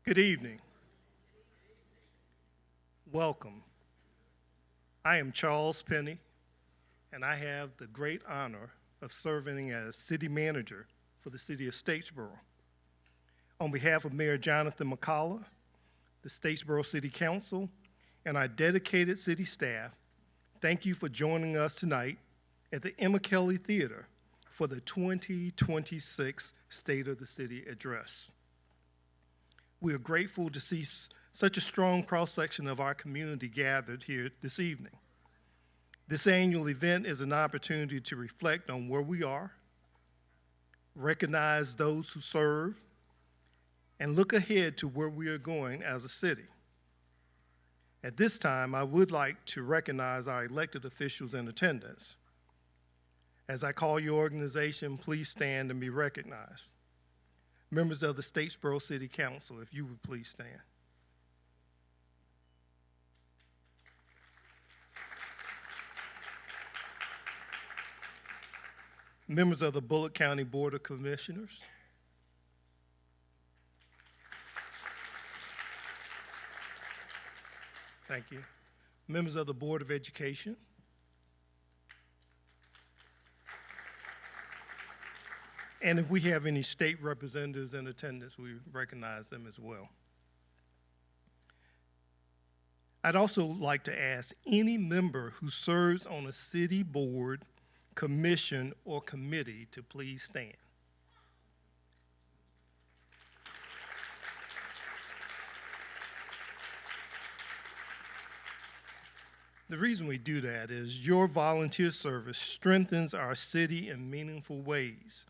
Good evening. Welcome. I am Charles Penny, and I have the great honor of serving as city manager for the city of Statesboro. On behalf of Mayor Jonathan McCollar, the Statesboro City Council, and our dedicated city staff, thank you for joining us tonight at the Emma Kelly Theater for the 2026 State of the City Address. We are grateful to see such a strong cross-section of our community gathered here this evening. This annual event is an opportunity to reflect on where we are, recognize those who serve, and look ahead to where we are going as a city. At this time, I would like to recognize our elected officials in attendance. As I call your organization, please stand and be recognized. Members of the Statesboro City Council, if you would please stand. Members of the Bullock County Board of Commissioners. Thank you. Members of the Board of Education. And if we have any state representatives in attendance, we recognize them as well. I'd also like to ask any member who serves on a city board, commission, or committee to please stand. The reason we do that is your volunteer service strengthens our city in meaningful ways.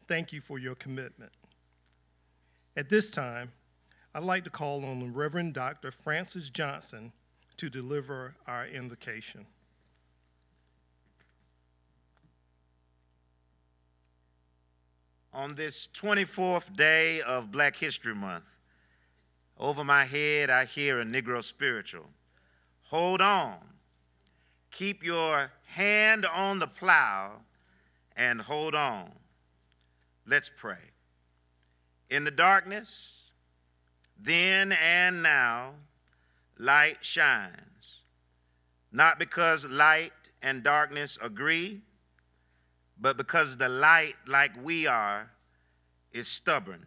Thank you for your commitment. At this time, I'd like to call on the Reverend Dr. Francis Johnson to deliver our invocation. On this 24th day of Black History Month, over my head I hear a Negro spiritual. Hold on. Keep your hand on the plow and hold on. Let's pray. In the darkness, then and now, light shines. Not because light and darkness agree, but because the light, like we are, is stubborn.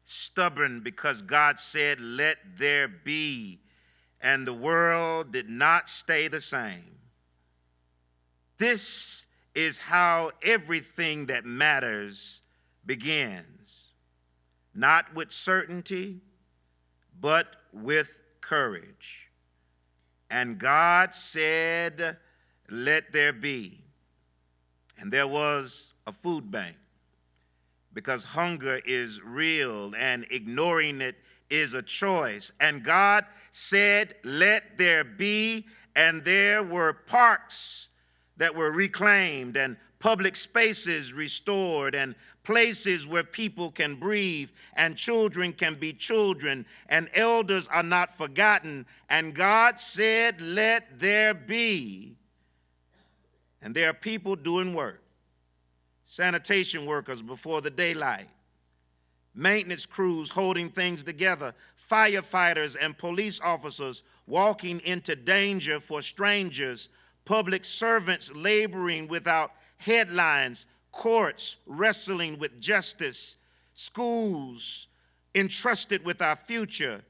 Stubborn because God said, let there be, and the world did not stay the same. This is how everything that matters begins. Not with certainty, but with courage. And God said, let there be. And there was a food bank, because hunger is real and ignoring it is a choice. And God said, let there be, and there were parks that were reclaimed and public spaces restored and places where people can breathe and children can be children and elders are not forgotten. And God said, let there be. And there are people doing work. Sanitation workers before the daylight, maintenance crews holding things together, firefighters and police officers walking into danger for strangers, public servants laboring without headlines, courts wrestling with justice, schools entrusted with our future,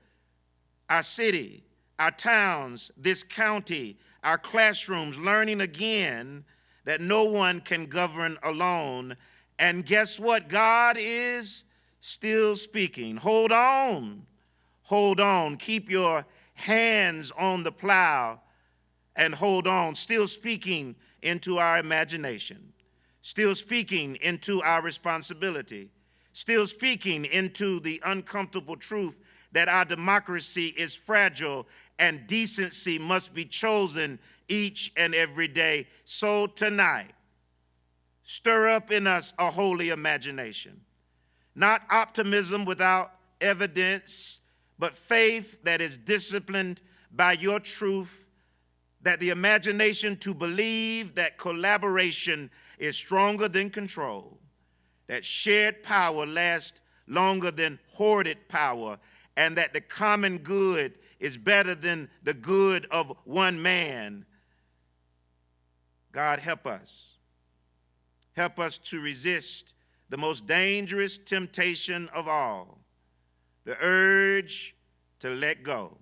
our city, our towns, this county, our classrooms learning again that no one can govern alone. And guess what? God is still speaking. Hold on. Hold on. Keep your hands on the plow and hold on. Still speaking into our imagination. Still speaking into our responsibility. Still speaking into the uncomfortable truth that our democracy is fragile and decency must be chosen each and every day. So tonight, stir up in us a holy imagination. Not optimism without evidence, but faith that is disciplined by your truth, that the imagination to believe that collaboration is stronger than control, that shared power lasts longer than hoarded power, and that the common good is better than the good of one man. God, help us. Help us to resist the most dangerous temptation of all, the urge to let go.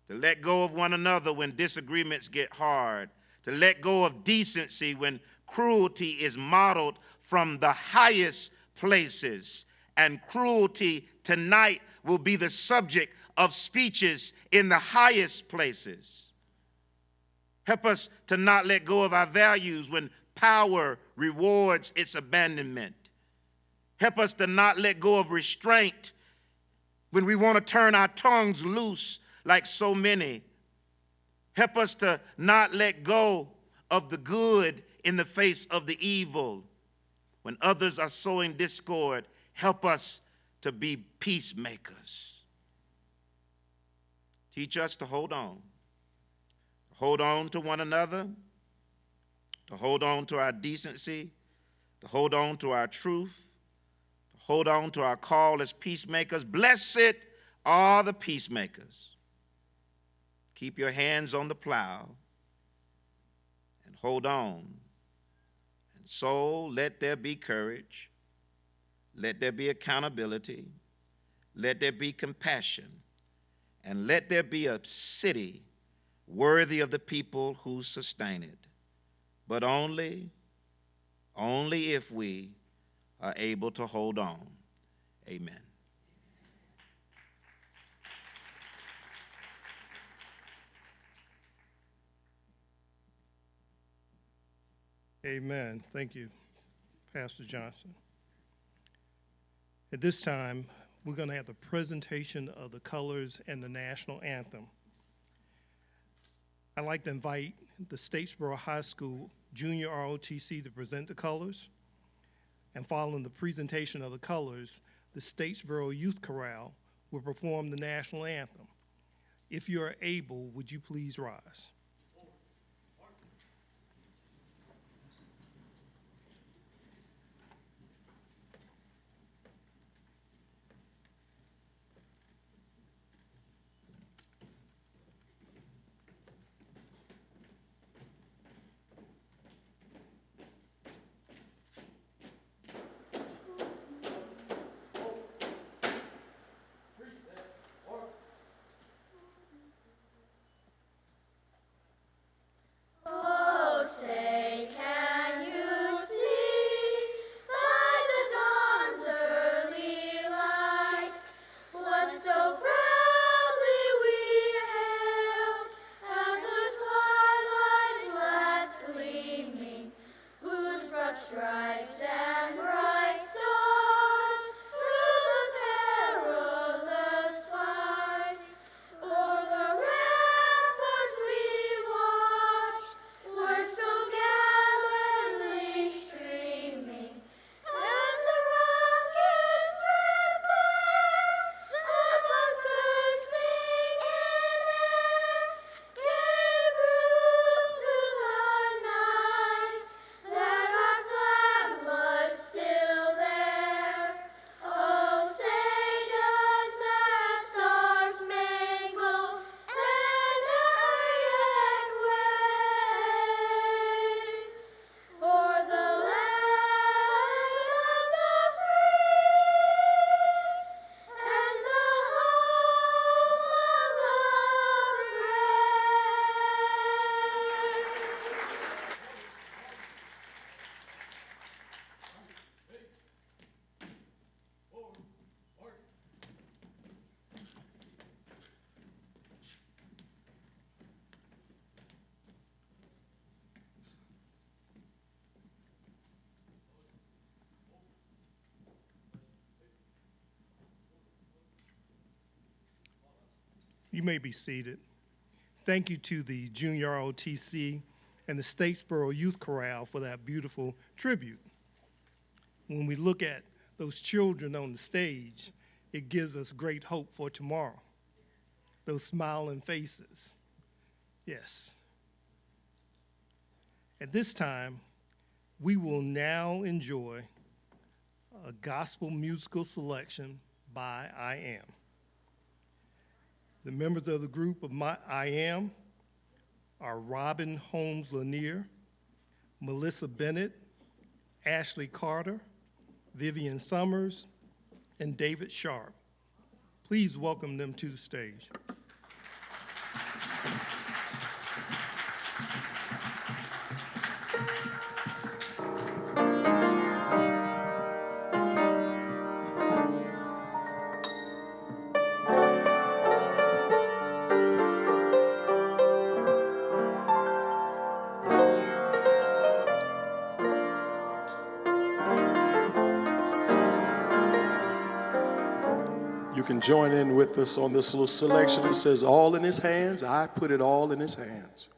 To let go of one another when disagreements get hard. To let go of decency when cruelty is modeled from the highest places. And cruelty tonight will be the subject of speeches in the highest places. Help us to not let go of our values when power rewards its abandonment. Help us to not let go of restraint when we want to turn our tongues loose like so many. Help us to not let go of the good in the face of the evil. When others are sowing discord, help us to be peacemakers. Teach us to hold on. Hold on to one another, to hold on to our decency, to hold on to our truth, to hold on to our call as peacemakers. Blessed are the peacemakers. Keep your hands on the plow and hold on. And so let there be courage. Let there be accountability. Let there be compassion. And let there be a city worthy of the people who sustain it. But only if we are able to hold on. Amen. Amen. Thank you, Pastor Johnson. At this time, we're going to have the presentation of the colors and the national anthem. I'd like to invite the Statesboro High School Junior ROTC to present the colors. And following the presentation of the colors, the Statesboro Youth Chorale will perform the national anthem. If you are able, would you please rise? You may be seated. Thank you to the Junior ROTC and the Statesboro Youth Chorale for that beautiful tribute. When we look at those children on the stage, it gives us great hope for tomorrow. Those smiling faces. Yes. At this time, we will now enjoy a gospel musical selection by I Am. The members of the group of I Am are Robin Holmes Lanier, Melissa Bennett, Ashley Carter, Vivian Summers, and David Sharp. Please welcome them to the stage. You can join in with us on this little selection. It says, all in his hands. I put it all in his hands.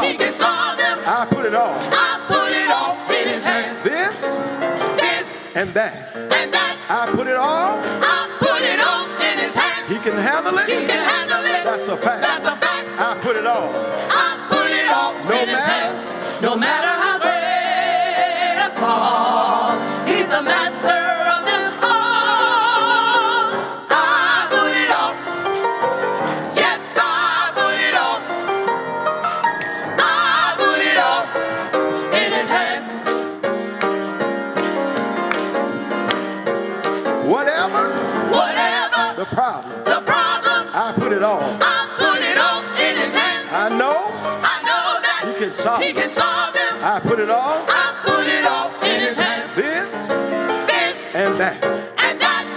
He can solve them. I put it all. I put it all in his hands. This and that. I put it all. I put it all in his hands. He can handle it. He can handle it. That's a fact. That's a fact. I put it all. I put it all in his hands. No matter how great a fall, he's the master of them all. I put it all. Yes, I put it all. I put it all in his hands. Whatever Whatever the problem, I put it all. I put it all in his hands. I know that he can solve them. I put it all. I put it all in his hands. This and that.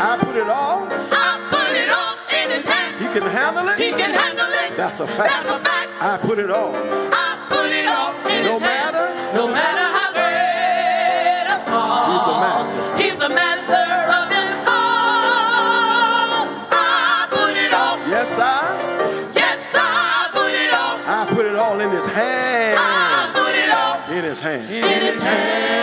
I put it all. I put it all in his hands. He can handle it. He can handle it. That's a fact. That's a fact. I put it all. I put it all in No his hands. matter. No matter how great a fall. He's the master. He's the master of them all. I put it all. Yes, I Put it all. I put it all in his hand. I put it all In his hand. in his hands.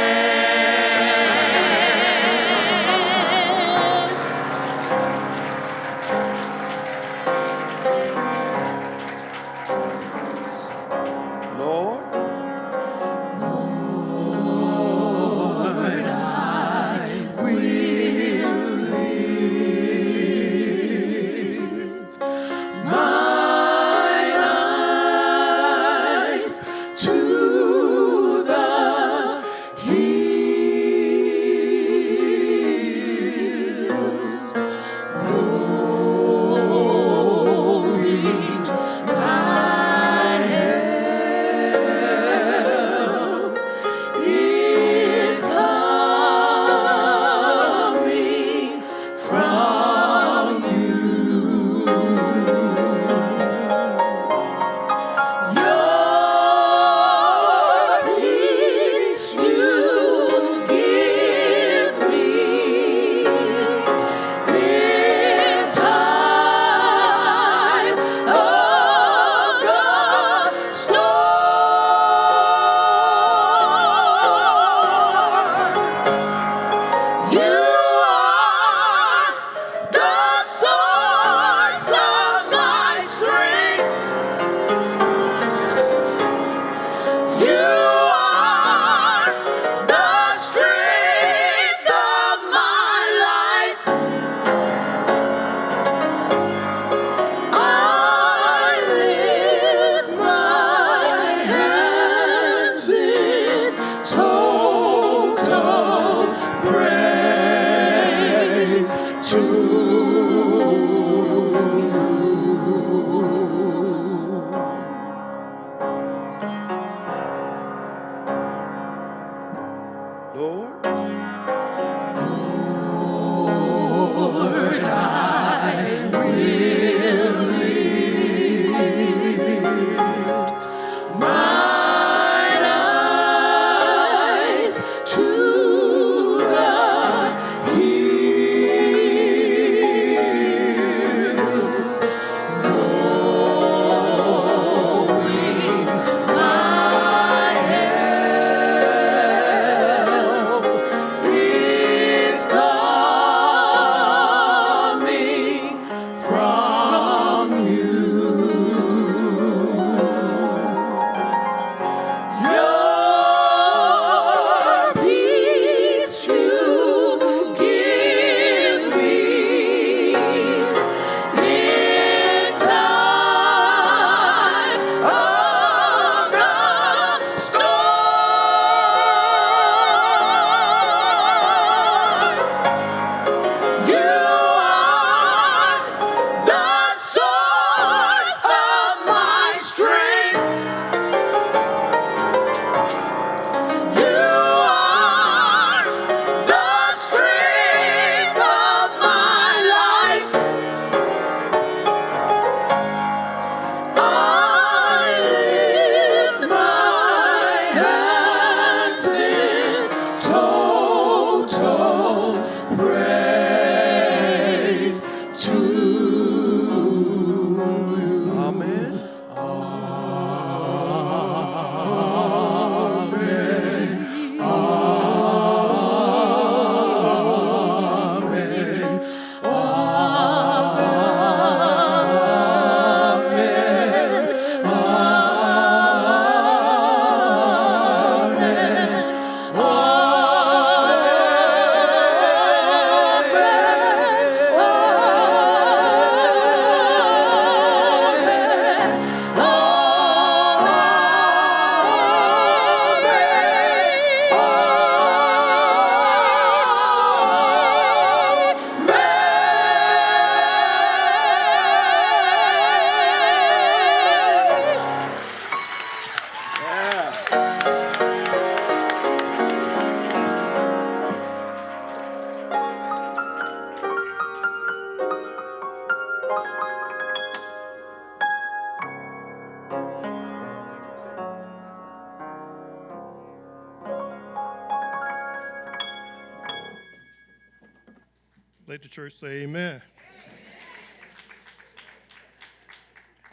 Let the church say amen.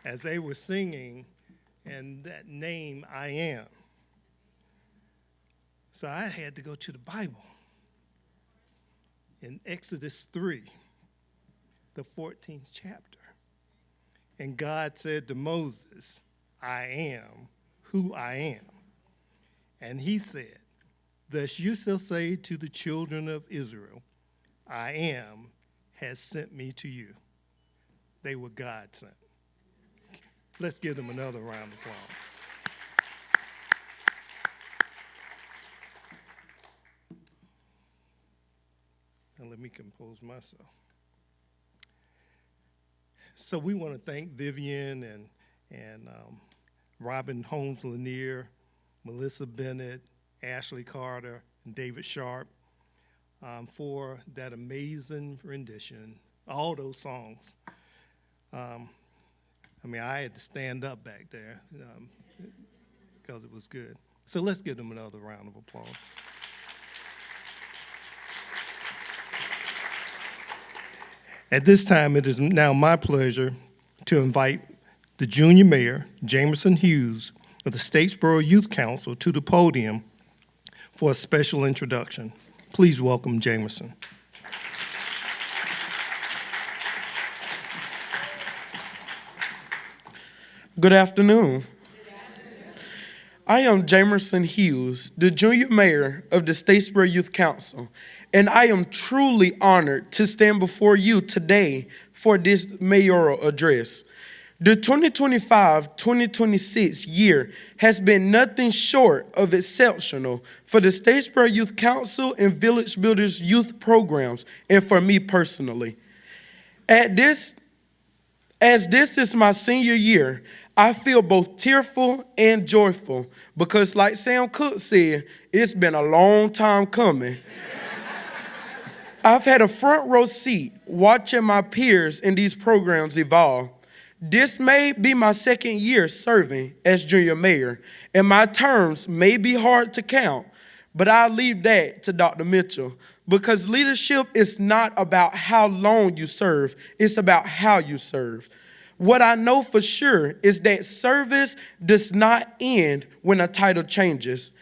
As they were singing, and that name, I am. So I had to go to the Bible. In Exodus 3, the 14th chapter. And God said to Moses, I am who I am. And he said, thus you shall say to the children of Israel, I am has sent me to you. They were God sent. Let's give them another round of applause. And let me compose myself. So we want to thank Vivian and Robin Holmes Lanier, Melissa Bennett, Ashley Carter, and David Sharp for that amazing rendition, all those songs. I had to stand up back there because it was good. So let's give them another round of applause. At this time, it is now my pleasure to invite the junior mayor, Jamerson Hughes, of the Statesboro Youth Council to the podium for a special introduction. Please welcome Jamerson. Good afternoon. I am Jamerson Hughes, the junior mayor of the Statesboro Youth Council, and I am truly honored to stand before you today for this mayoral address. The 2025-2026 year has been nothing short of exceptional for the Statesboro Youth Council and Village Builders youth programs, and for me personally. As this is my senior year, I feel both tearful and joyful because, like Sam Cooke said, it's been a long time coming. I've had a front row seat watching my peers in these programs evolve. This may be my second year serving as junior mayor, and my terms may be hard to count, but I'll leave that to Dr. Mitchell because leadership is not about how long you serve, it's about how you serve. What I know for sure is that service does not end when a title changes.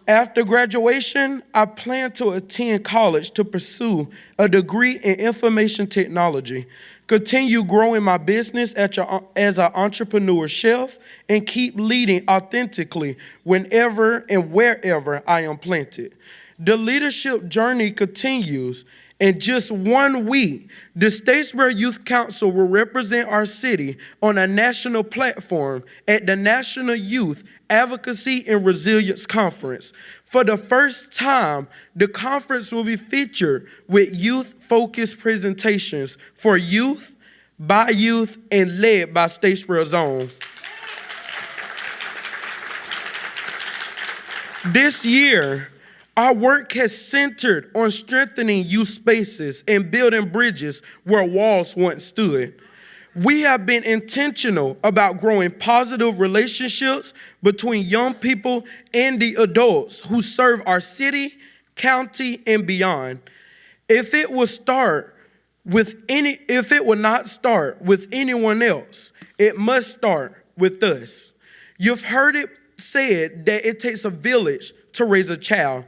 After graduation, I plan to attend college to pursue a degree in information technology, continue growing my business as an entrepreneur chef, and keep leading authentically whenever and wherever I am planted. The leadership journey continues. In just 1 week, the Statesboro Youth Council will represent our city on a national platform at the National Youth Advocacy and Resilience Conference. For the first time, the conference will be featured with youth-focused presentations for youth, by youth, and led by Statesboro's own. This year, our work has centered on strengthening youth spaces and building bridges where walls once stood. We have been intentional about growing positive relationships between young people and the adults who serve our city, county, and beyond. If it will not start with anyone else, it must start with us. You've heard it said that it takes a village to raise a child.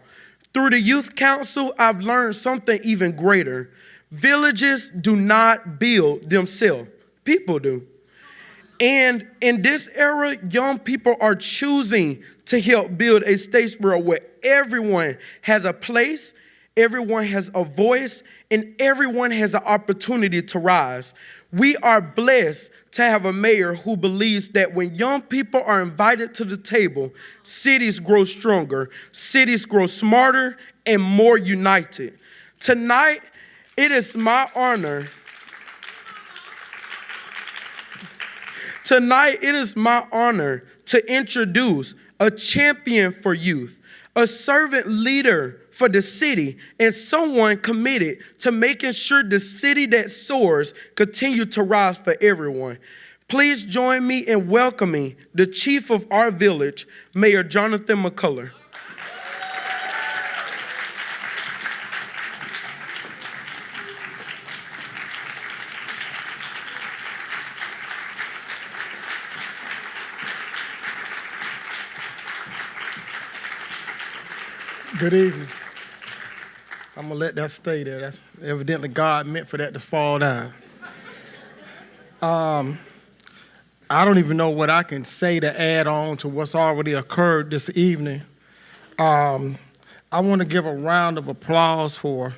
Through the youth council, I've learned something even greater. Villages do not build themselves. People do. And in this era, young people are choosing to help build a Statesboro where everyone has a place, everyone has a voice, and everyone has an opportunity to rise. We are blessed to have a mayor who believes that when young people are invited to the table, cities grow stronger, cities grow smarter, and more united. Tonight, it is my honor to introduce a champion for youth, a servant leader for the city, and someone committed to making sure the city that soars continue to rise for everyone. Please join me in welcoming the chief of our village, Mayor Jonathan McCollar. Good evening. I'm going to let that stay there. That's evidently God meant for that to fall down. I don't even know what I can say to add on to what's already occurred this evening. I want to give a round of applause for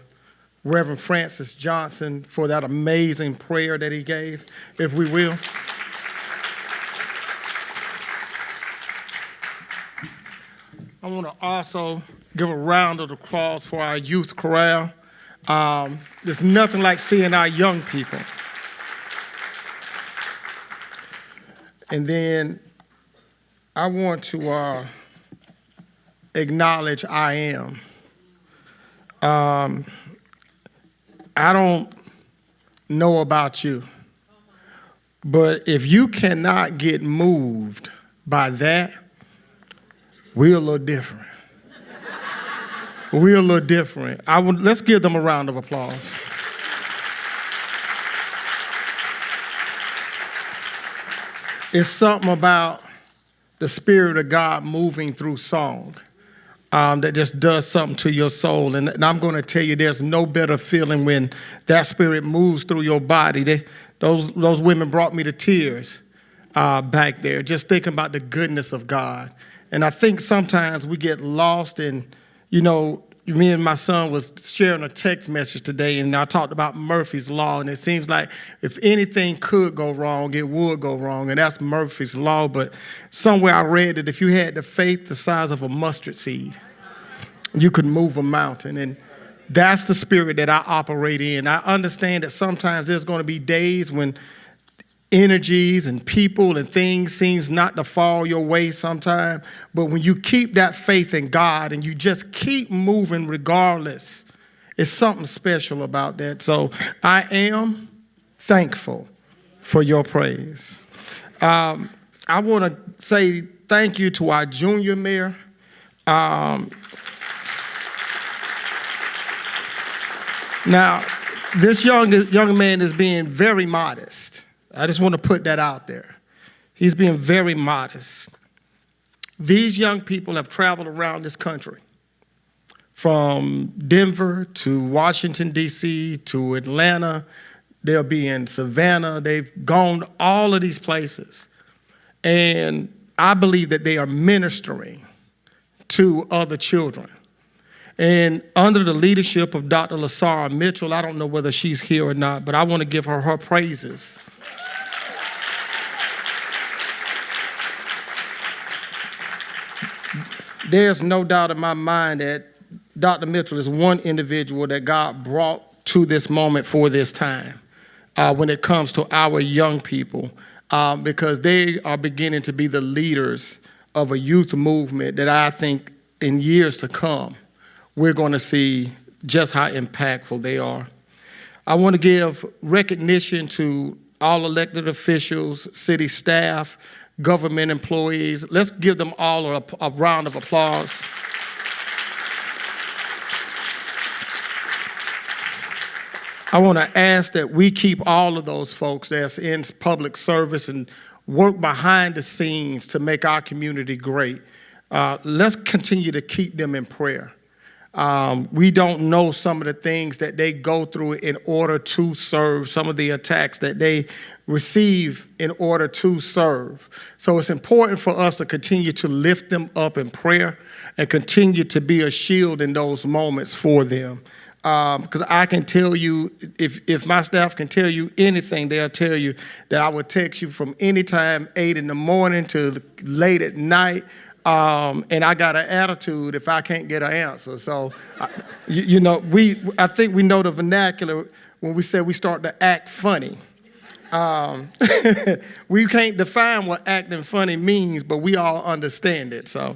Reverend Francis Johnson for that amazing prayer that he gave, if we will. I want to also give a round of applause for our youth chorale. There's nothing like seeing our young people. And then I want to acknowledge I am. I don't know about you, but if you cannot get moved by that, we're a little different. We're a little different. Let's give them a round of applause. It's something about the Spirit of God moving through song that just does something to your soul. And I'm going to tell you, there's no better feeling when that Spirit moves through your body. Those women brought me to tears back there, just thinking about the goodness of God. And I think sometimes we get lost in, me and my son was sharing a text message today, and I talked about Murphy's Law, and it seems like if anything could go wrong, it would go wrong, and that's Murphy's Law. But somewhere I read that if you had the faith the size of a mustard seed, you could move a mountain, and that's the spirit that I operate in. I understand that sometimes there's going to be days when energies and people and things seems not to fall your way sometime, but when you keep that faith in God and you just keep moving regardless, it's something special about that. So I am thankful for your praise. I want to say thank you to our junior mayor. Now, this young man is being very modest. I just want to put that out there. He's being very modest. These young people have traveled around this country, from Denver to Washington, D.C., to Atlanta. They'll be in Savannah. They've gone to all of these places. And I believe that they are ministering to other children. And under the leadership of Dr. LaSara Mitchell, I don't know whether she's here or not, but I want to give her praises. There's no doubt in my mind that Dr. Mitchell is one individual that God brought to this moment for this time when it comes to our young people, because they are beginning to be the leaders of a youth movement that I think in years to come, we're going to see just how impactful they are. I want to give recognition to all elected officials, city staff, government employees. Let's give them all a round of applause. I want to ask that we keep all of those folks that's in public service and work behind the scenes to make our community great. Let's continue to keep them in prayer. We don't know some of the things that they go through in order to serve, some of the attacks that they receive in order to serve. So it's important for us to continue to lift them up in prayer and continue to be a shield in those moments for them. Because I can tell you, if my staff can tell you anything, they'll tell you that I would text you from anytime 8 in the morning to late at night. And I got an attitude if I can't get an answer. So, I think we know the vernacular when we say we start to act funny. We can't define what acting funny means, but we all understand it. So,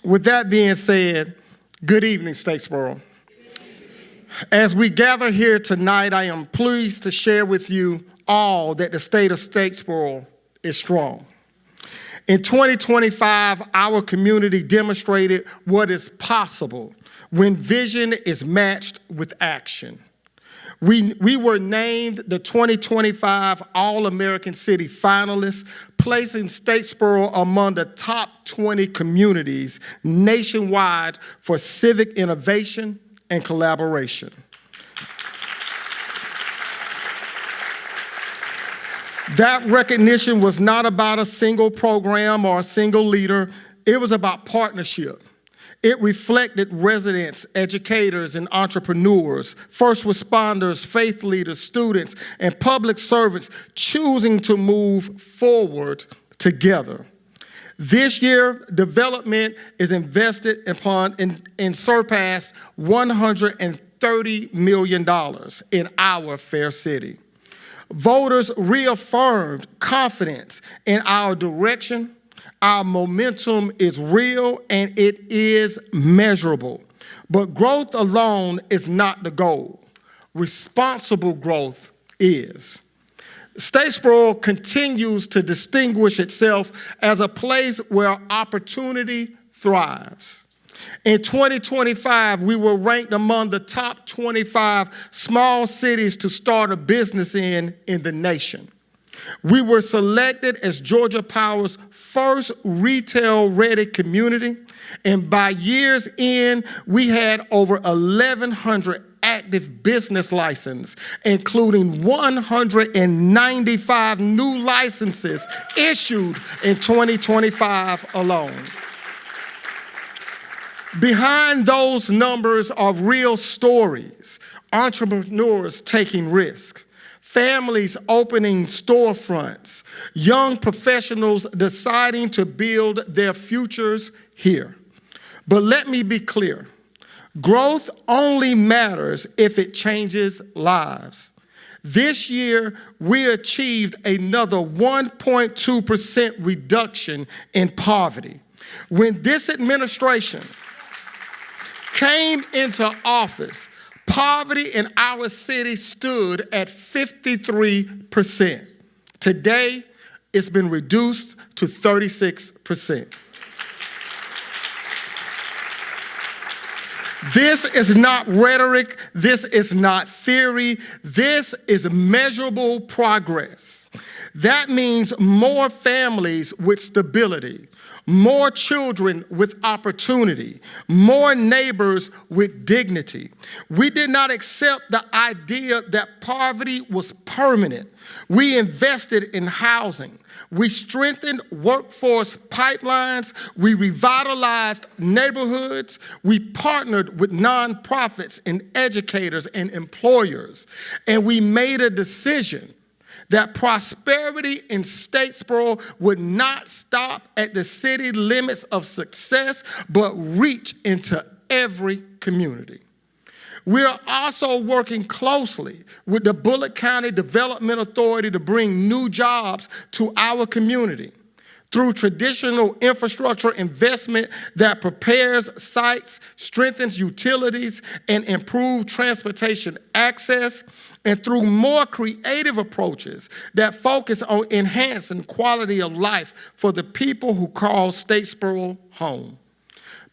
with that being said, good evening, Statesboro. As we gather here tonight, I am pleased to share with you all that the state of Statesboro is strong. In 2025, our community demonstrated what is possible when vision is matched with action. We were named the 2025 All-American City finalists, placing Statesboro among the top 20 communities nationwide for civic innovation and collaboration. That recognition was not about a single program or a single leader. It was about partnership. It reflected residents, educators, and entrepreneurs, first responders, faith leaders, students, and public servants choosing to move forward together. This year, development is invested upon and surpassed $130 million in our fair city. Voters reaffirmed confidence in our direction. Our momentum is real and it is measurable. But growth alone is not the goal. Responsible growth is. Statesboro continues to distinguish itself as a place where opportunity thrives. In 2025, we were ranked among the top 25 small cities to start a business in the nation. We were selected as Georgia Power's first retail-ready community, and by year's end, we had over 1,100 active business licenses, including 195 new licenses issued in 2025 alone. Behind those numbers are real stories, entrepreneurs taking risks, families opening storefronts, young professionals deciding to build their futures here. But let me be clear, growth only matters if it changes lives. This year, we achieved another 1.2% reduction in poverty. When this administration came into office, poverty in our city stood at 53%. Today, it's been reduced to 36%. This is not rhetoric. This is not theory. This is measurable progress. That means more families with stability, more children with opportunity, more neighbors with dignity. We did not accept the idea that poverty was permanent. We invested in housing. We strengthened workforce pipelines. We revitalized neighborhoods. We partnered with nonprofits and educators and employers. And we made a decision that prosperity in Statesboro would not stop at the city limits of success, but reach into every community. We are also working closely with the Bullitt County Development Authority to bring new jobs to our community through traditional infrastructure investment that prepares sites, strengthens utilities, and improves transportation access, and through more creative approaches that focus on enhancing quality of life for the people who call Statesboro home.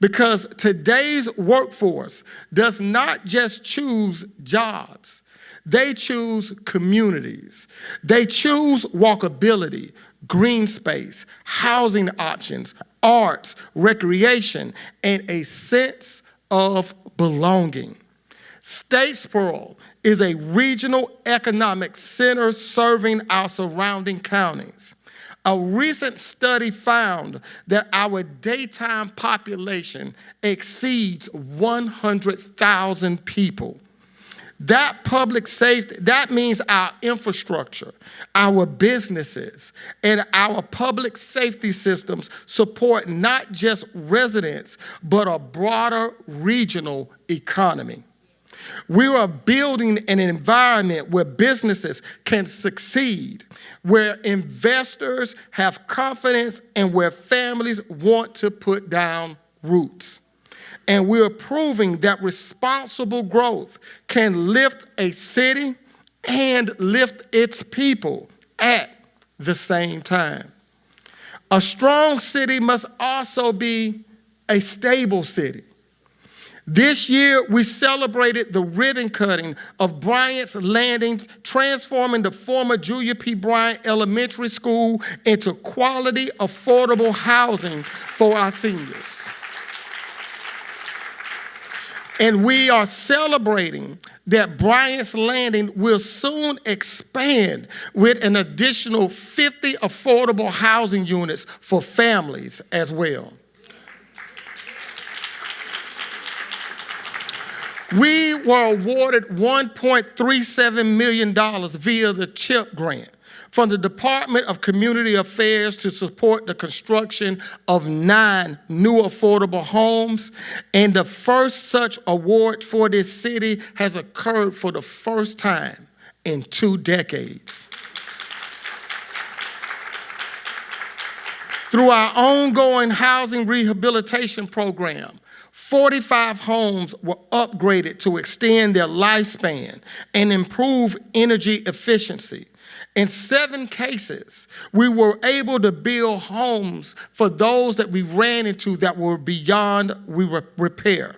Because today's workforce does not just choose jobs, They choose communities. They choose walkability, green space, housing options, arts, recreation, and a sense of belonging. Statesboro is a regional economic center serving our surrounding counties. A recent study found that our daytime population exceeds 100,000 people. That public safety, that means our infrastructure, our businesses, and our public safety systems support not just residents, but a broader regional economy. We are building an environment where businesses can succeed, where investors have confidence, and where families want to put down roots. And we are proving that responsible growth can lift a city and lift its people at the same time. A strong city must also be a stable city. This year, we celebrated the ribbon cutting of Bryant's Landing, transforming the former Julia P. Bryant Elementary School into quality, affordable housing for our seniors. And we are celebrating that Bryant's Landing will soon expand with an additional 50 affordable housing units for families as well. We were awarded $1.37 million via the CHIP grant from the Department of Community Affairs to support the construction of 9 new affordable homes. And the first such award for this city has occurred for the first time in 2 decades. Through our ongoing housing rehabilitation program, 45 homes were upgraded to extend their lifespan and improve energy efficiency. In 7 cases, we were able to build homes for those that we ran into that were beyond repair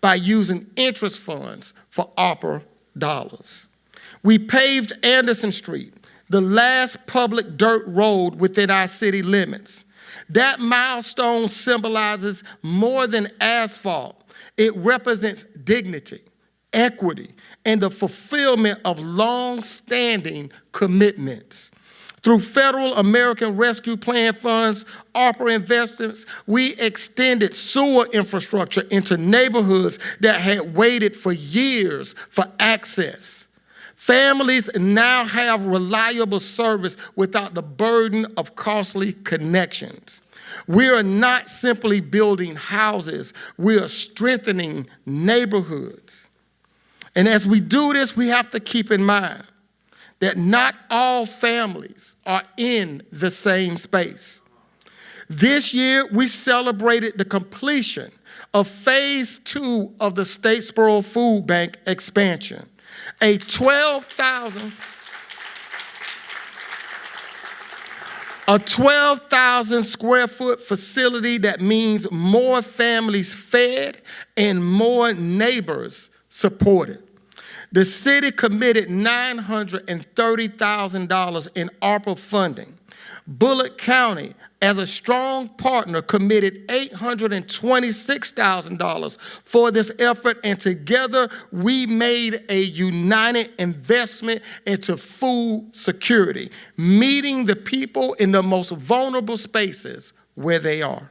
by using interest funds for ARPA dollars. We paved Anderson Street, the last public dirt road within our city limits. That milestone symbolizes more than asphalt. It represents dignity, equity, and the fulfillment of long-standing commitments. Through federal American Rescue Plan funds, ARPA investments, we extended sewer infrastructure into neighborhoods that had waited for years for access. Families now have reliable service without the burden of costly connections. We are not simply building houses, we are strengthening neighborhoods. And as we do this, we have to keep in mind that not all families are in the same space. This year, we celebrated the completion of phase 2 of the Statesboro Food Bank expansion. A 12,000 square foot facility that means more families fed and more neighbors supported. The city committed $930,000 in ARPA funding. Bullitt County, as a strong partner, committed $826,000 for this effort, and together we made a united investment into food security, meeting the people in the most vulnerable spaces where they are.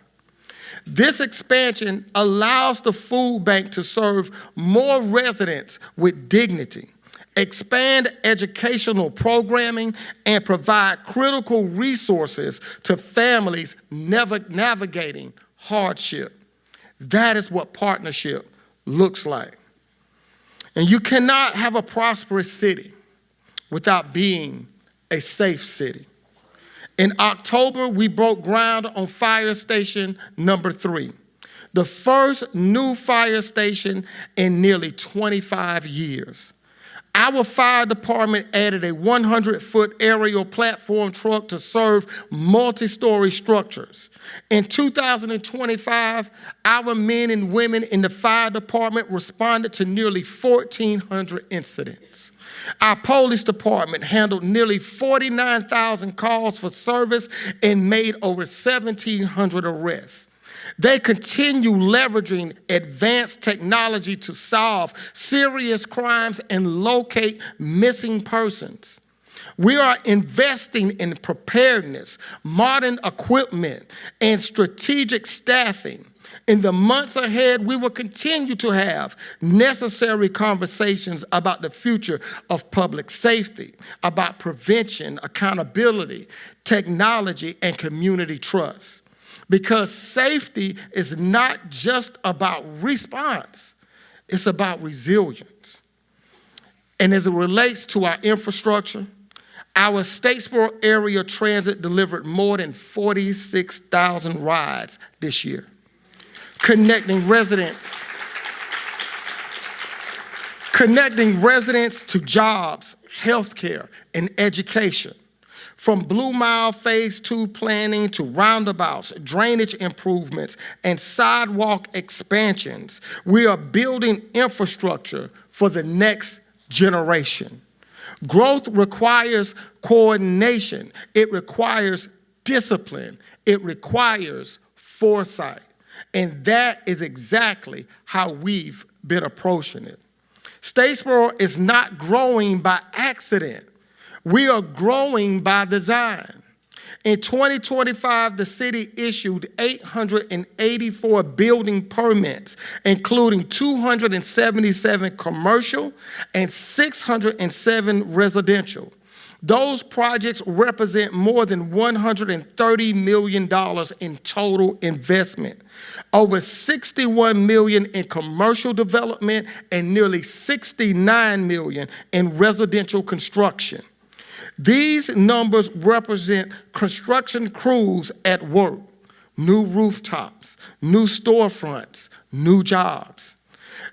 This expansion allows the food bank to serve more residents with dignity, expand educational programming, and provide critical resources to families navigating hardship. That is what partnership looks like. And you cannot have a prosperous city without being a safe city. In October, we broke ground on Fire Station number 3, the first new fire station in nearly 25 years. Our fire department added a 100-foot aerial platform truck to serve multi-story structures. In 2025, our men and women in the fire department responded to nearly 1,400 incidents. Our police department handled nearly 49,000 calls for service and made over 1,700 arrests. They continue leveraging advanced technology to solve serious crimes and locate missing persons. We are investing in preparedness, modern equipment, and strategic staffing. In the months ahead, we will continue to have necessary conversations about the future of public safety, about prevention, accountability, technology, and community trust. Because safety is not just about response, it's about resilience. And as it relates to our infrastructure, our Statesboro area transit delivered more than 46,000 rides this year, connecting residents to jobs, healthcare, and education. From Blue Mile Phase 2 planning to roundabouts, drainage improvements, and sidewalk expansions, we are building infrastructure for the next generation. Growth requires coordination. It requires discipline. It requires foresight. And that is exactly how we've been approaching it. Statesboro is not growing by accident. We are growing by design. In 2025, the city issued 884 building permits, including 277 commercial and 607 residential. Those projects represent more than $130 million in total investment, over $61 million in commercial development, and nearly $69 million in residential construction. These numbers represent construction crews at work, new rooftops, new storefronts, new jobs.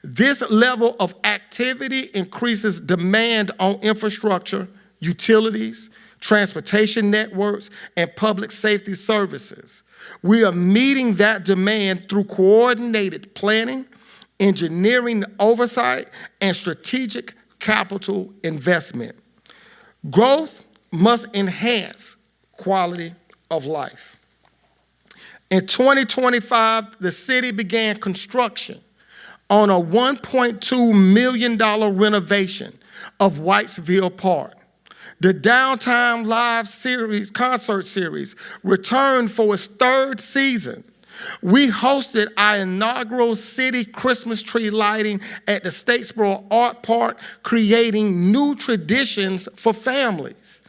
This level of activity increases demand on infrastructure, utilities, transportation networks, and public safety services. We are meeting that demand through coordinated planning, engineering oversight, and strategic capital investment. Growth must enhance quality of life. In 2025, the city began construction on a $1.2 million renovation of Whitesville Park. The Downtown Live concert series returned for its third season. We hosted our inaugural city Christmas tree lighting at the Statesboro Art Park, creating new traditions for families.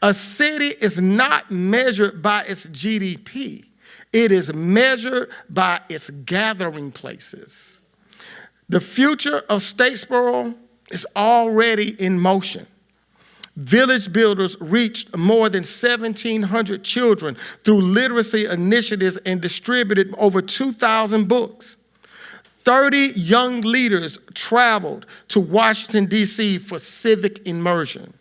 A city is not measured by its GDP. It is measured by its gathering places. The future of Statesboro is already in motion. Village Builders reached more than 1,700 children through literacy initiatives and distributed over 2,000 books. 30 young leaders traveled to Washington, D.C. for civic immersion.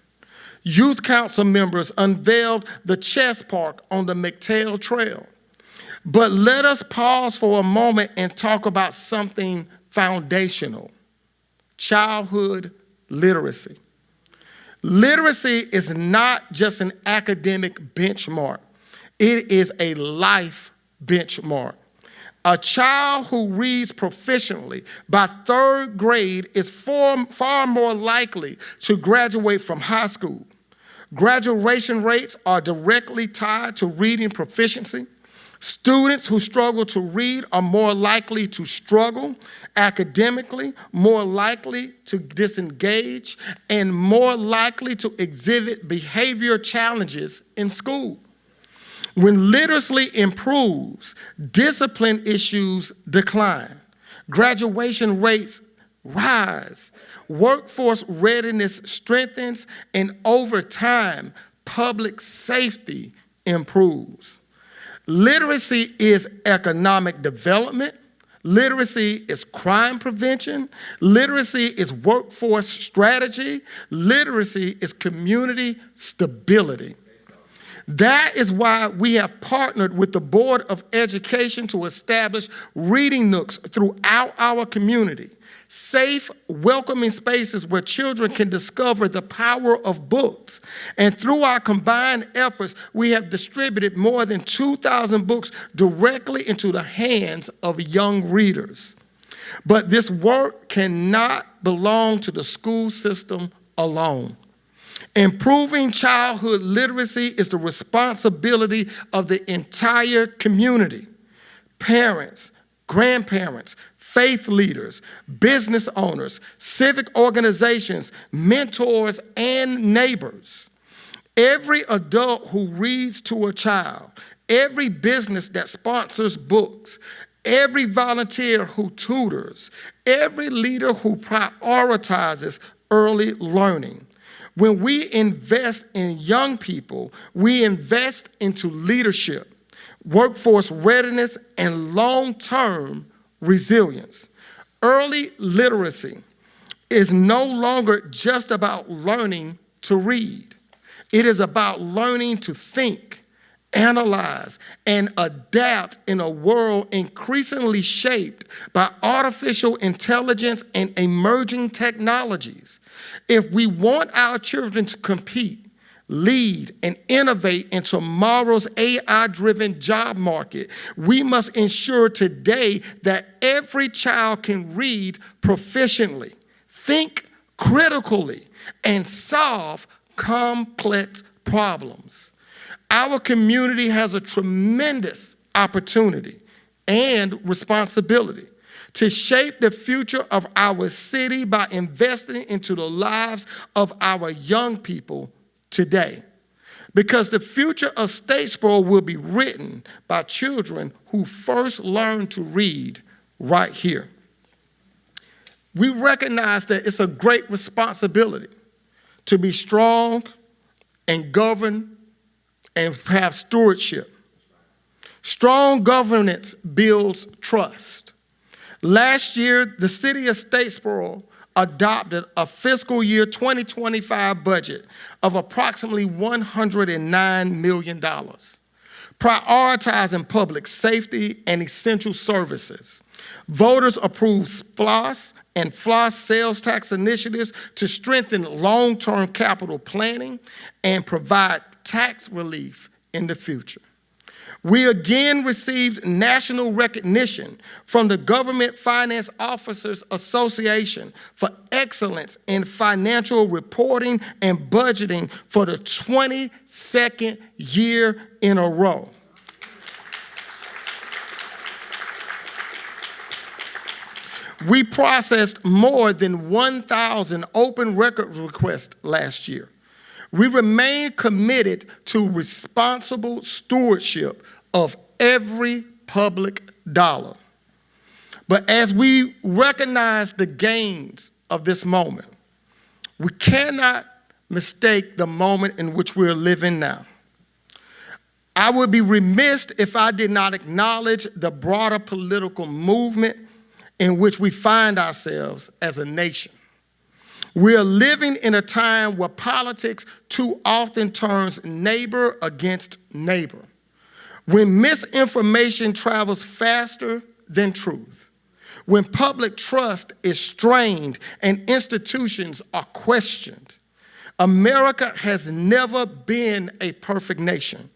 Youth council members unveiled the chess park on the McCollar Trail. But let us pause for a moment and talk about something foundational: childhood literacy. Literacy is not just an academic benchmark. It is a life benchmark. A child who reads proficiently by third grade is far more likely to graduate from high school. Graduation rates are directly tied to reading proficiency. Students who struggle to read are more likely to struggle academically, more likely to disengage, and more likely to exhibit behavior challenges in school. When literacy improves, discipline issues decline, graduation rates rise, workforce readiness strengthens, and over time, public safety improves. Literacy is economic development. Literacy is crime prevention. Literacy is workforce strategy. Literacy is community stability. That is why we have partnered with the Board of Education to establish reading nooks throughout our community. Safe, welcoming spaces where children can discover the power of books. And through our combined efforts, we have distributed more than 2,000 books directly into the hands of young readers. But this work cannot belong to the school system alone. Improving childhood literacy is the responsibility of the entire community. Parents, grandparents, faith leaders, business owners, civic organizations, mentors, and neighbors. Every adult who reads to a child, every business that sponsors books, every volunteer who tutors, every leader who prioritizes early learning. When we invest in young people, we invest into leadership, workforce readiness, and long-term resilience. Early literacy is no longer just about learning to read. It is about learning to think, analyze, and adapt in a world increasingly shaped by artificial intelligence and emerging technologies. If we want our children to compete, lead, and innovate in tomorrow's AI-driven job market, we must ensure today that every child can read proficiently, think critically, and solve complex problems. Our community has a tremendous opportunity and responsibility to shape the future of our city by investing into the lives of our young people today. Because the future of Statesboro will be written by children who first learned to read right here. We recognize that it's a great responsibility to be strong and govern and have stewardship. Strong governance builds trust. Last year, the city of Statesboro adopted a fiscal year 2025 budget of approximately $109 million, prioritizing public safety and essential services. Voters approved SPLOS and FLOS sales tax initiatives to strengthen long-term capital planning and provide tax relief in the future. We again received national recognition from the Government Finance Officers Association for excellence in financial reporting and budgeting for the 22nd year in a row. We processed more than 1,000 open record requests last year. We remain committed to responsible stewardship of every public dollar. But as we recognize the gains of this moment, we cannot mistake the moment in which we're living now. I would be remiss if I did not acknowledge the broader political movement in which we find ourselves as a nation. We are living in a time where politics too often turns neighbor against neighbor, when misinformation travels faster than truth, when public trust is strained and institutions are questioned. America has never been a perfect nation,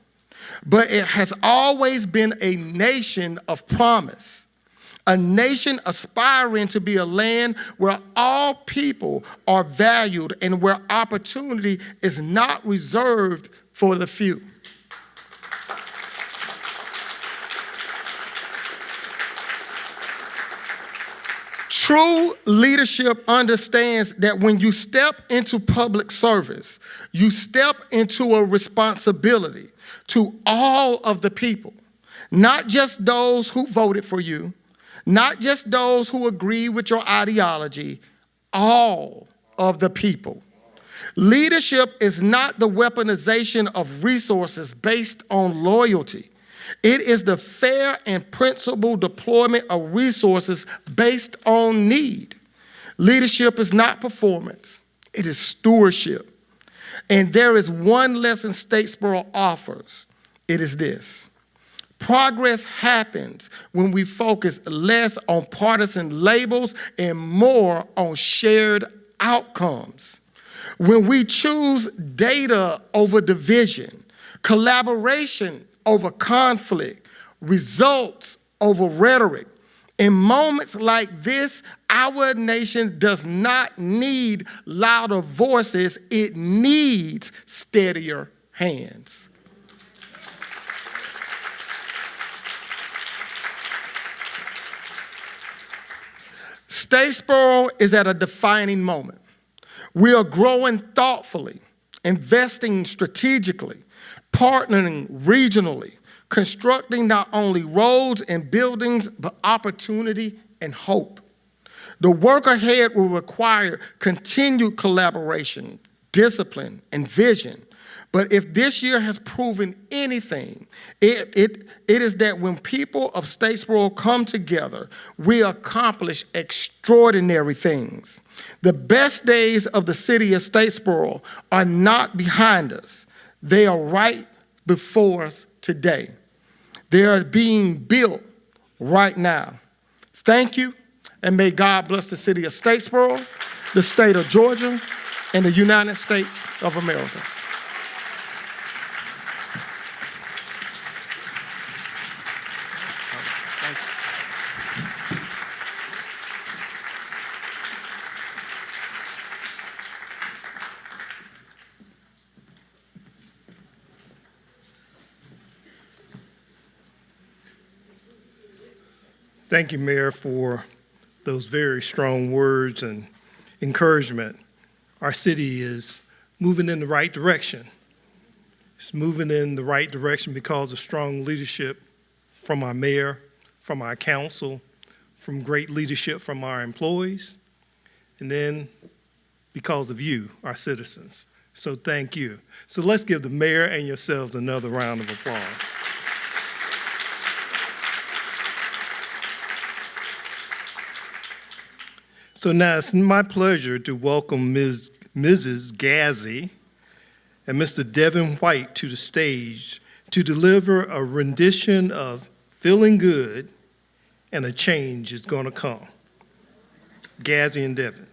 but it has always been a nation of promise. A nation aspiring to be a land where all people are valued and where opportunity is not reserved for the few. True leadership understands that when you step into public service, you step into a responsibility to all of the people, not just those who voted for you, not just those who agree with your ideology, all of the people. Leadership is not the weaponization of resources based on loyalty. It is the fair and principled deployment of resources based on need. Leadership is not performance, it is stewardship. And there is one lesson Statesboro offers. It is this: progress happens when we focus less on partisan labels and more on shared outcomes. When we choose data over division, collaboration over conflict, results over rhetoric. In moments like this, our nation does not need louder voices, it needs steadier hands. Statesboro is at a defining moment. We are growing thoughtfully, investing strategically, partnering regionally, constructing not only roads and buildings, but opportunity and hope. The work ahead will require continued collaboration, discipline, and vision. But if this year has proven anything, it is that when people of Statesboro come together, we accomplish extraordinary things. The best days of the city of Statesboro are not behind us. They are right before us today. They are being built right now. Thank you, and may God bless the city of Statesboro, the state of Georgia, and the United States of America. Thank you, Mayor, for those very strong words and encouragement. Our city is moving in the right direction. It's moving in the right direction because of strong leadership from our mayor, from our council, from great leadership from our employees, and then because of you, our citizens. So thank you. So let's give the mayor and yourselves another round of applause. So now it's my pleasure to welcome Mrs. Gazzi and Mr. Devin White to the stage to deliver a rendition of Feeling Good and a Change is Gonna Come. Gazzi and Devin.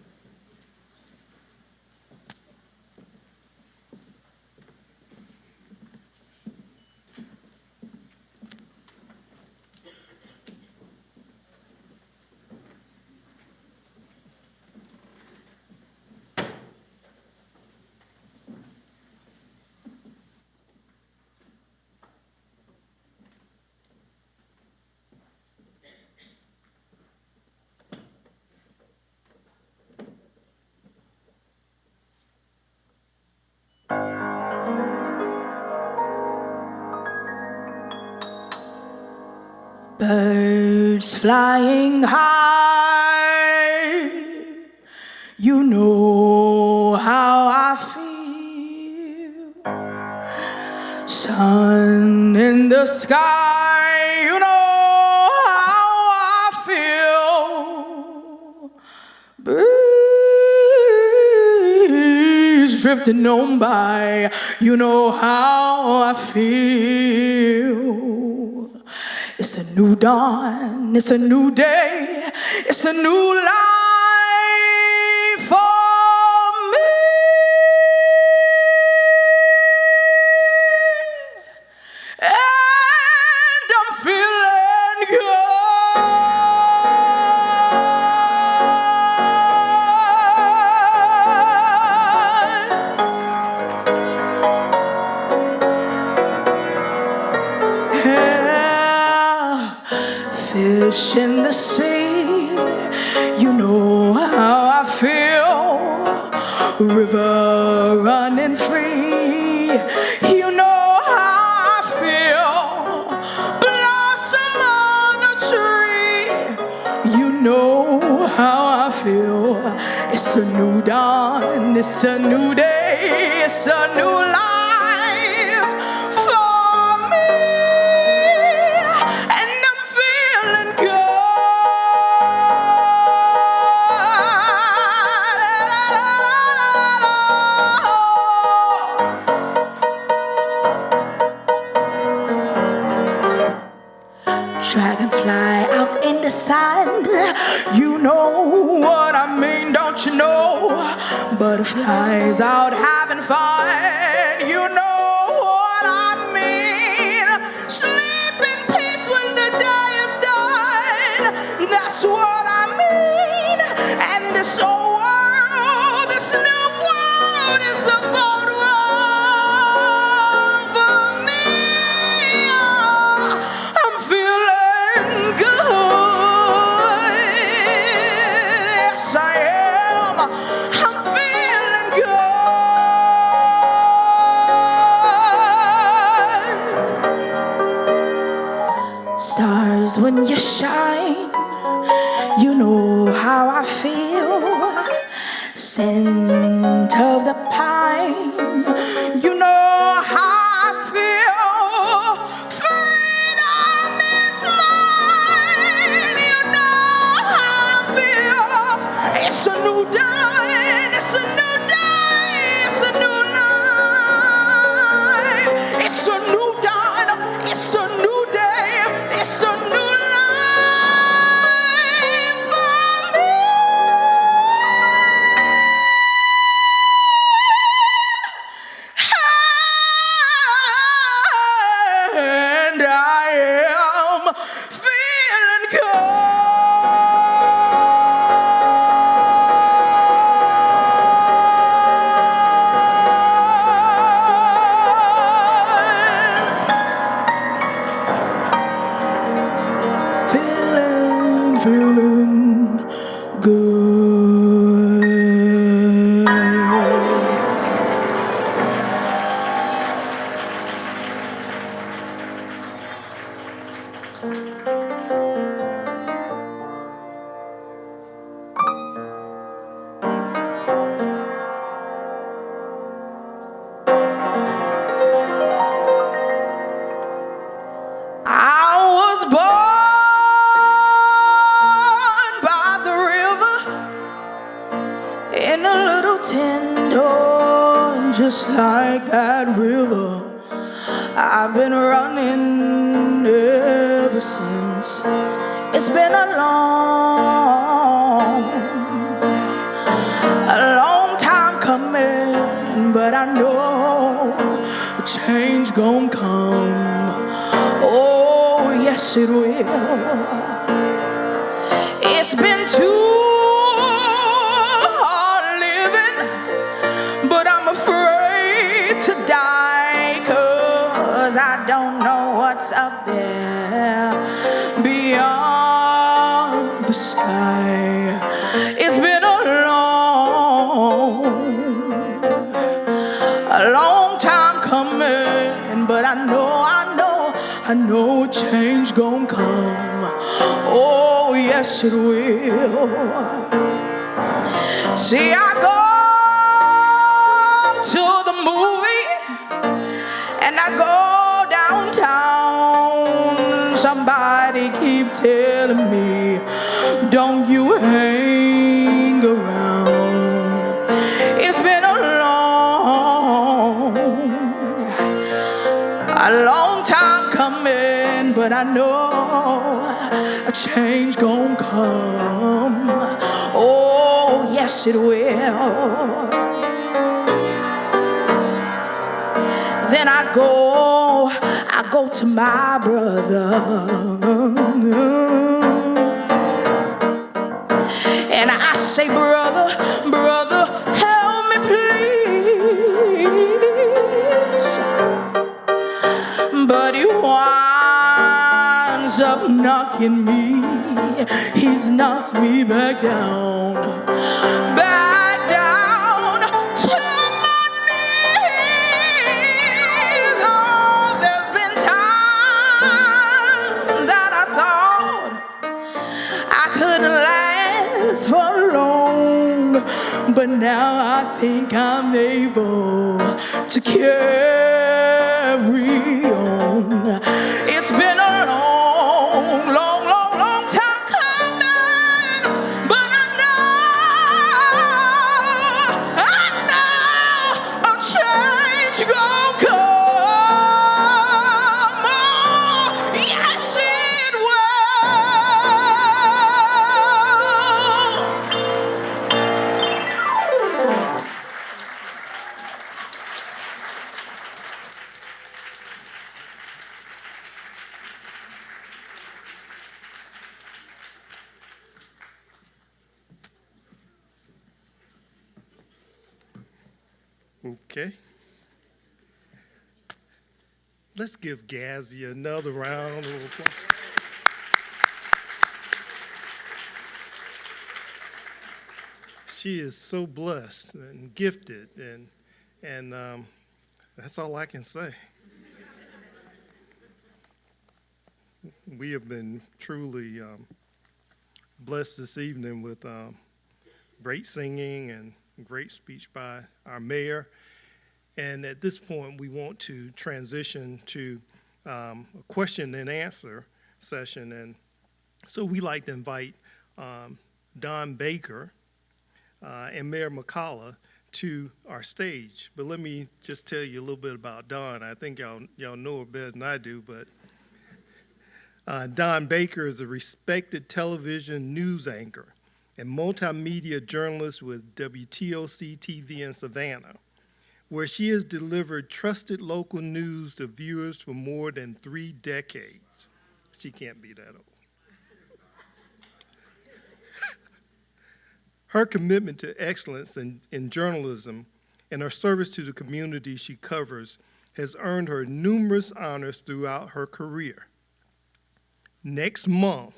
Birds flying high, you know how I feel. Sun in the sky, you know how I feel. Breeze drifting on by, you know how I feel. It's a new dawn, it's a new day, it's a new life for me. And I'm feeling good. Fish in the sea, you know how I feel. River running free, you know how I feel. Blossom on a tree, you know how I feel. It's a new dawn, it's a new day, it's a new life for me. Dragonfly out in the sun. You know what I mean, don't you know? Butterflies out having fun. You know what I mean. Sleep in peace when the day is done. That's what I mean. And this old world, this new world is about run for me. I'm feeling good. Yes, I am. I'm feeling good. Stars, when you shine, you know how I feel. Scent of the pine, you know how I feel. Freedom is mine, you know how I feel. It's a new day, it's a new day, it's a new life. It's a new dawn, it's a new day, it's a new life. And I am feeling good. Feeling good. I was born by the river in a little tin door, just like that river. I've been running ever since. It's been a long time coming, but I know a change gon' come. Oh, yes, it will. It's been too hard living, but I'm afraid to die, 'cause I don't know what's up there beyond the sky. It's been a long time coming, but I know change gon' come. Oh, yes, it will. See, I go to the movie and I go downtown. Somebody keep telling me, don't you hang around. It's been a long time coming, but I know a change gon' come. Oh, yes, it will. Then I go to my brother, and I say, brother, help me please. But he winds up knocking me. He knocks me back down to my knees. Oh, there's been times that I thought I couldn't last for long, but now I think I'm able to carry on. It's been a long time coming, but I know a change gon' come. Oh, yes, it will. Okay. Let's give Gazzy another round of applause. She is so blessed and gifted, and that's all I can say. We have been truly blessed this evening with great singing and great speech by our mayor. And at this point, we want to transition to a question and answer session. And so we like to invite Don Baker and Mayor McCollar to our stage. But let me just tell you a little bit about Don. I think y'all know her better than I do, but Don Baker is a respected television news anchor and multimedia journalist with WTOC TV in Savannah, where she has delivered trusted local news to viewers for more than 3 decades. She can't be that old. Her commitment to excellence in journalism and her service to the community she covers has earned her numerous honors throughout her career. Next month,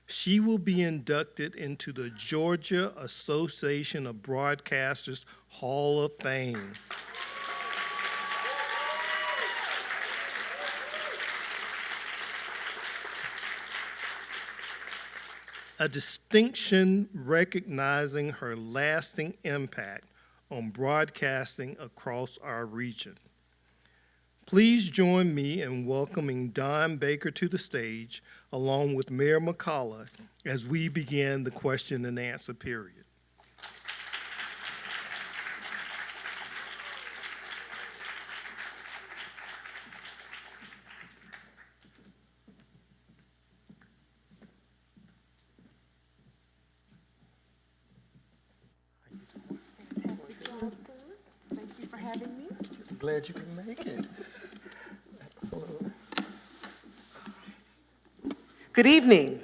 she will be inducted into the Georgia Association of Broadcasters Hall of Fame. A distinction recognizing her lasting impact on broadcasting across our region. Please join me in welcoming Don Baker to the stage, along with Mayor McCollar, as we begin the question and answer period. Fantastic job, sir. Thank you for having me. I'm glad you can make it. Excellent. Good evening.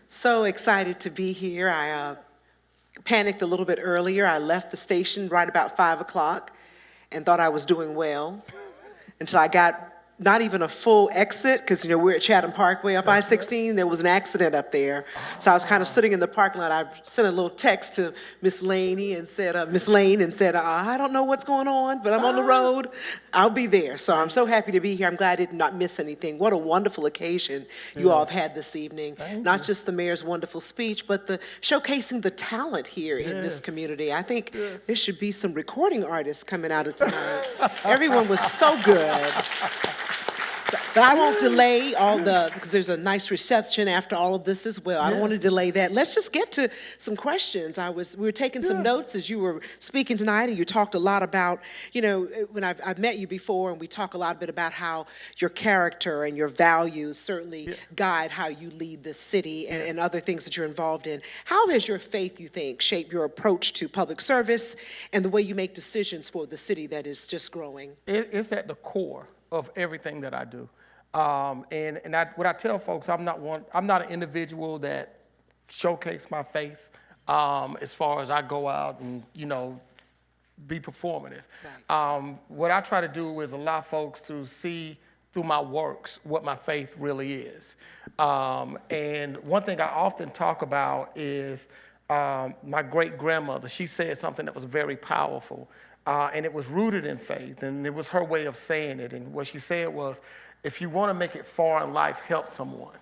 So excited to be here. I panicked a little bit earlier. I left the station right about 5 o'clock and thought I was doing well until I got not even a full exit, because we're at Chatham Parkway off I-16. There was an accident up there, so I was kind of sitting in the parking lot. I sent a little text to Miss Laney and said, Miss Lane, and said, I don't know what's going on, but I'm on the road. I'll be there. So I'm so happy to be here. I'm glad I did not miss anything. What a wonderful occasion you all have had this evening. Not just the mayor's wonderful speech, but the showcasing the talent here in this community. I think there should be some recording artists coming out of tonight. Everyone was so good. But I won't delay because there's a nice reception after all of this as well. I don't want to delay that. Let's just get to some questions. We were taking some notes as you were speaking tonight, and you talked a lot about, when I've met you before, and we talk a lot bit about how your character and your values certainly guide how you lead this city and other things that you're involved in. How has your faith, you think, shaped your approach to public service and the way you make decisions for the city that is just growing? It's at the core of everything that I do. What I tell folks, I'm not an individual that showcase my faith as far as I go out and, be performative. Right. What I try to do is allow folks to see through my works what my faith really is. And one thing I often talk about is my great-grandmother. She said something that was very powerful. And it was rooted in faith, and it was her way of saying it. And what she said was, if you want to make it far in life, help someone.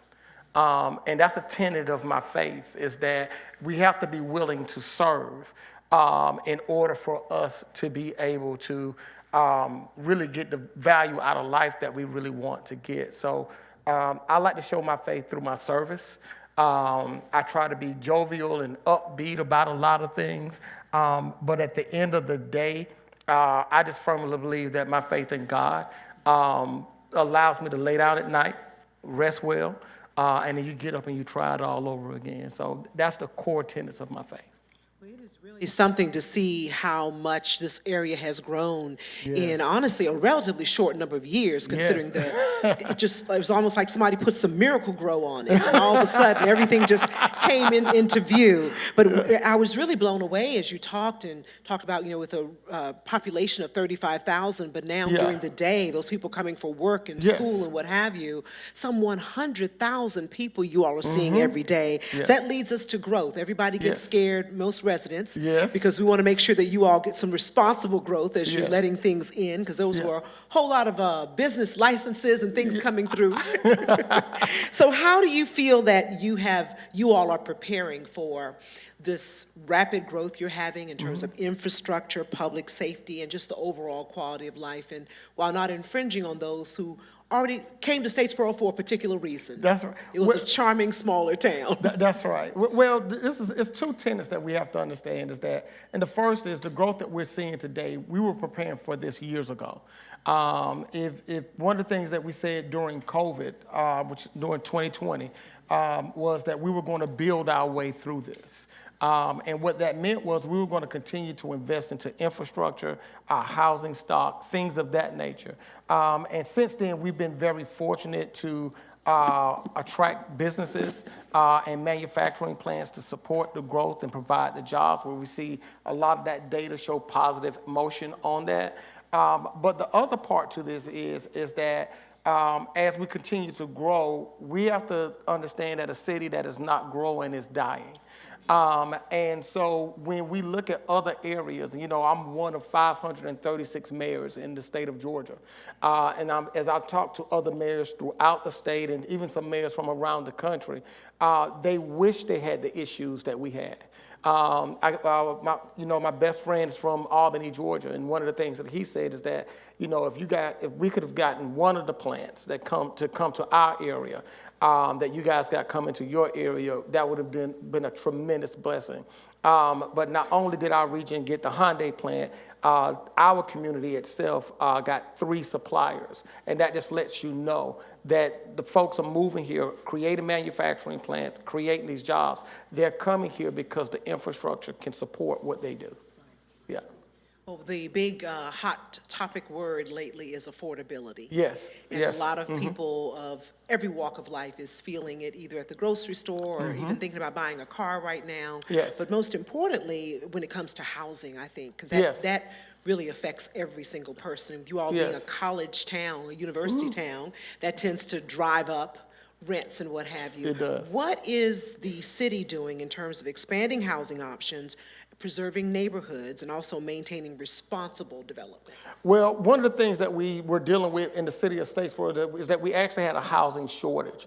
And that's a tenet of my faith, is that we have to be willing to serve in order for us to be able to really get the value out of life that we really want to get. So I like to show my faith through my service. I try to be jovial and upbeat about a lot of things. But at the end of the day, I just firmly believe that my faith in God allows me to lay down at night, rest well, and then you get up and you try it all over again. So that's the core tenets of my faith. Well, It's something to see how much this area has grown in honestly a relatively short number of years, considering it was almost like somebody put some Miracle Grow on it, and all of a sudden everything just came into view. But I was really blown away as you talked about, with a population of 35,000, but now during the day, those people coming for work and school and what have you, some 100,000 people you all are seeing every day. So that leads us to growth. Everybody gets scared, most residents. Because we want to make sure that you all get some responsible growth as you're letting things in, because those were a whole lot of business licenses and things coming through. So how do you feel that you all are preparing for this rapid growth you're having in terms of infrastructure, public safety, and just the overall quality of life, and while not infringing on those who already came to Statesboro for a particular reason? That's right. It was a charming, smaller town. That's right. Well, it's two tenets that we have to understand is that, and the first is the growth that we're seeing today, we were preparing for this years ago. If one of the things that we said during COVID, which during 2020, was that we were going to build our way through this. And what that meant was we were going to continue to invest into infrastructure, our housing stock, things of that nature. And since then, we've been very fortunate to attract businesses and manufacturing plants to support the growth and provide the jobs, where we see a lot of that data show positive motion on that. But the other part to this is that as we continue to grow, we have to understand that a city that is not growing is dying. And so when we look at other areas, I'm one of 536 mayors in the state of Georgia. And as I talk to other mayors throughout the state and even some mayors from around the country, they wish they had the issues that we had. My best friend is from Albany, Georgia, and one of the things that he said is that, if we could have gotten one of the plants that come to our area, that you guys got coming to your area, that would have been a tremendous blessing. But not only did our region get the Hyundai plant, our community itself got 3 suppliers. And that just lets you know that the folks are moving here, creating manufacturing plants, creating these jobs. They're coming here because the infrastructure can support what they do. Yeah. Well, the big hot topic word lately is affordability. Yes. And a lot of people of every walk of life is feeling it either at the grocery store or even thinking about buying a car right now. Yes. But most importantly, when it comes to housing, I think, because that really affects every single person. With you all being a college town, a university town, that tends to drive up rents and what have you. It does. What is the city doing in terms of expanding housing options, preserving neighborhoods, and also maintaining responsible development? Well, one of the things that we were dealing with in the city of Statesboro is that we actually had a housing shortage.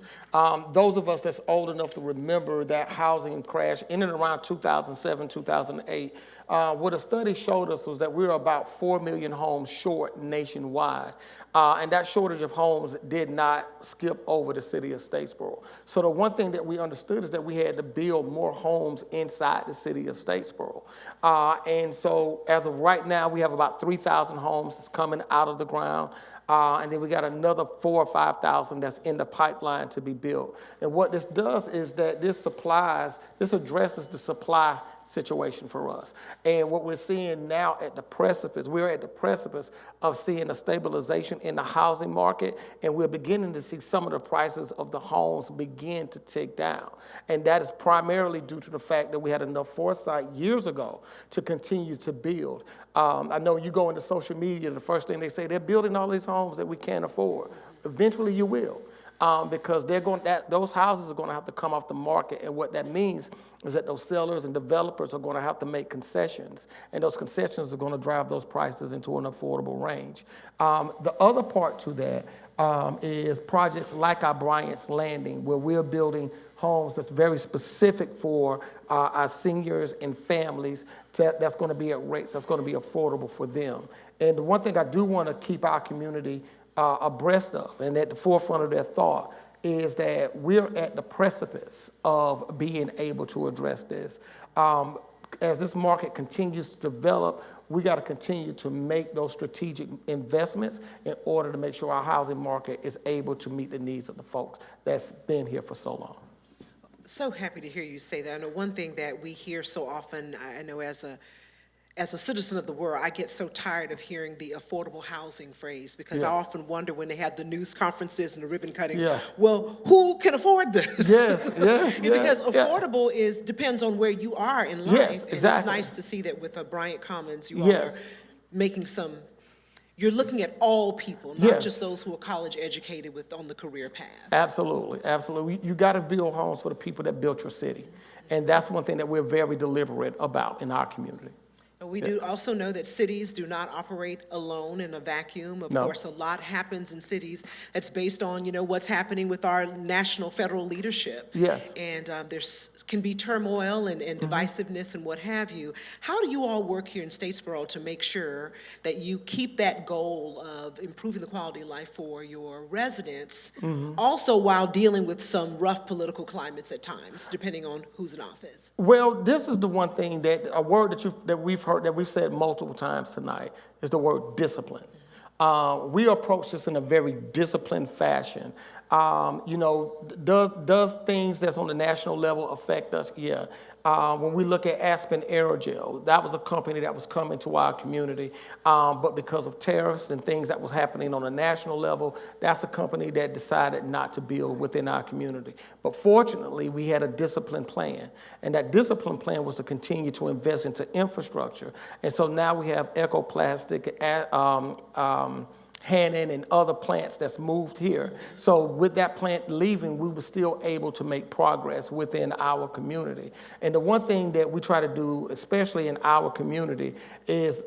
Those of us that's old enough to remember that housing crash in and around 2007, 2008, what a study showed us was that we were about 4 million homes short nationwide. And that shortage of homes did not skip over the city of Statesboro. So the one thing that we understood is that we had to build more homes inside the city of Statesboro. And so as of right now, we have about 3,000 homes that's coming out of the ground. And then we got another 4,000 or 5,000 that's in the pipeline to be built. And what this does is that this addresses the supply situation for us. And what we're seeing now we're at the precipice of seeing a stabilization in the housing market, and we're beginning to see some of the prices of the homes begin to tick down. And that is primarily due to the fact that we had enough foresight years ago to continue to build. I know you go into social media, the first thing they say, they're building all these homes that we can't afford. Eventually you will. Because those houses are going to have to come off the market, and what that means is that those sellers and developers are going to have to make concessions, and those concessions are going to drive those prices into an affordable range. The other part to that is projects like our Bryant's Landing, where we're building homes that's very specific for our seniors and families that's going to be at rates that's going to be affordable for them. And the one thing I do want to keep our community abreast of and at the forefront of their thought is that we're at the precipice of being able to address this. As this market continues to develop, we got to continue to make those strategic investments in order to make sure our housing market is able to meet the needs of the folks that's been here for so long. So happy to hear you say that. I know one thing that we hear so often, I know as a citizen of the world, I get so tired of hearing the affordable housing phrase because I Yes. often wonder when they have the news conferences and the ribbon cuttings, Yeah. well, who can afford this? Yes, yes, Because yeah, yeah. affordable depends on where you are in life. Yes, And it's exactly. nice to see that with Bryant Commons, you all Yes. are making you're looking at all people, not Yes. just those who are college educated on the career path. Absolutely, absolutely. You got to build homes for the people that built your city. And that's one thing that we're very deliberate about in our community. And we do also know that cities do not operate alone in a vacuum. Of No. course, a lot happens in cities that's based on, what's happening with our national federal leadership. Yes. And can be turmoil and divisiveness and what have you. How do you all work here in Statesboro to make sure that you keep that goal of improving the quality of life for your residents, also while dealing with some rough political climates at times, depending on who's in office? Well, this is the one thing a word that we've heard, that we've said multiple times tonight, is the word discipline. We approach this in a very disciplined fashion. Does things that's on the national level affect us? Yeah. When we look at Aspen Aerogel, that was a company that was coming to our community, but because of tariffs and things that was happening on a national level, that's a company that decided not to build within our community. But fortunately, we had a discipline plan, and that discipline plan was to continue to invest into infrastructure. And so now we have Ecoplastic, Hannon and other plants that's moved here. So with that plant leaving, we were still able to make progress within our community. And the one thing that we try to do, especially in our community, is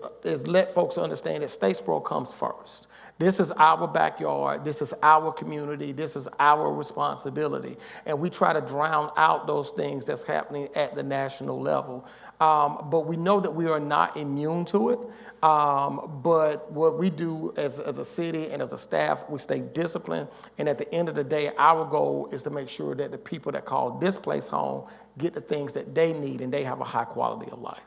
let folks understand that Statesboro comes first. This is our backyard, this is our community, this is our responsibility. And we try to drown out those things that's happening at the national level. But we know that we are not immune to it. But what we do as a city and as a staff, we stay disciplined. And at the end of the day, our goal is to make sure that the people that call this place home get the things that they need and they have a high quality of life.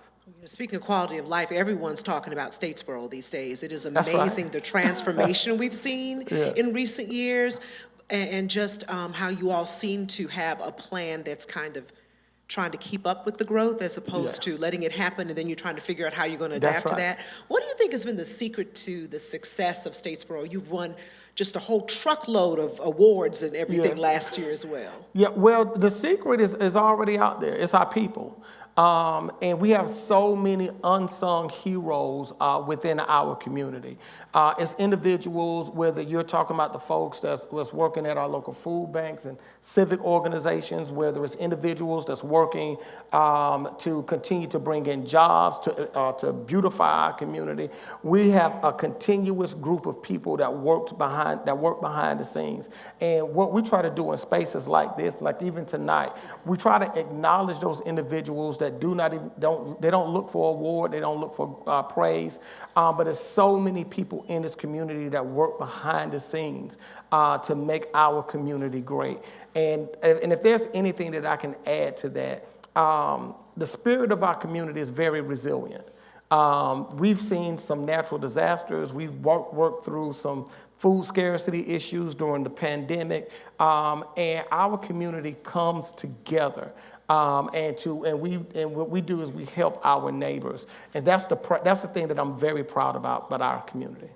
Speaking of quality of life, everyone's talking about Statesboro these days. It is That's right. amazing the transformation we've seen Yes. in recent years, and just how you all seem to have a plan that's kind of trying to keep up with the growth as opposed to letting it happen and then you're trying to figure out how you're going to That's adapt to right. that. What do you think has been the secret to the success of Statesboro? You've won just a whole truckload of awards and everything Yes. last year as well. Yeah, well, the secret is already out there. It's our people. And we have so many unsung heroes within our community. As individuals, whether you're talking about the folks that's working at our local food banks and civic organizations, whether it's individuals that's working to continue to bring in jobs, to beautify our community, we have a continuous group of people that work behind the scenes. And what we try to do in spaces like this, like even tonight, we try to acknowledge those individuals that don't look for award, they don't look for praise, but there's so many people in this community that work behind the scenes to make our community great. And if there's anything that I can add to that, the spirit of our community is very resilient. We've seen some natural disasters. We've worked through some food scarcity issues during the pandemic, and our community comes together. And what we do is we help our neighbors, and that's the thing that I'm very proud about our community.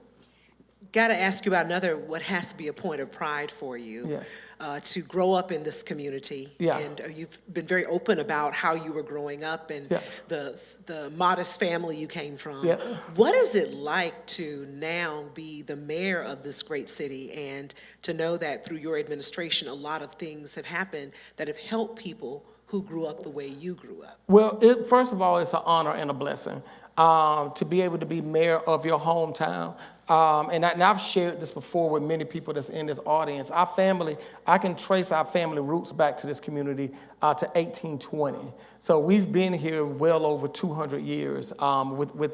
Got to ask you about what has to be a point of pride for you. Yes. To grow up in this community. Yeah. And you've been very open about how you were growing up and Yeah. the modest family you came from. Yeah. What is it like to now be the mayor of this great city and to know that through your administration, a lot of things have happened that have helped people who grew up the way you grew up? Well, first of all, it's an honor and a blessing to be able to be mayor of your hometown. And I've shared this before with many people that's in this audience. Our family, I can trace our family roots back to this community to 1820. So we've been here well over 200 years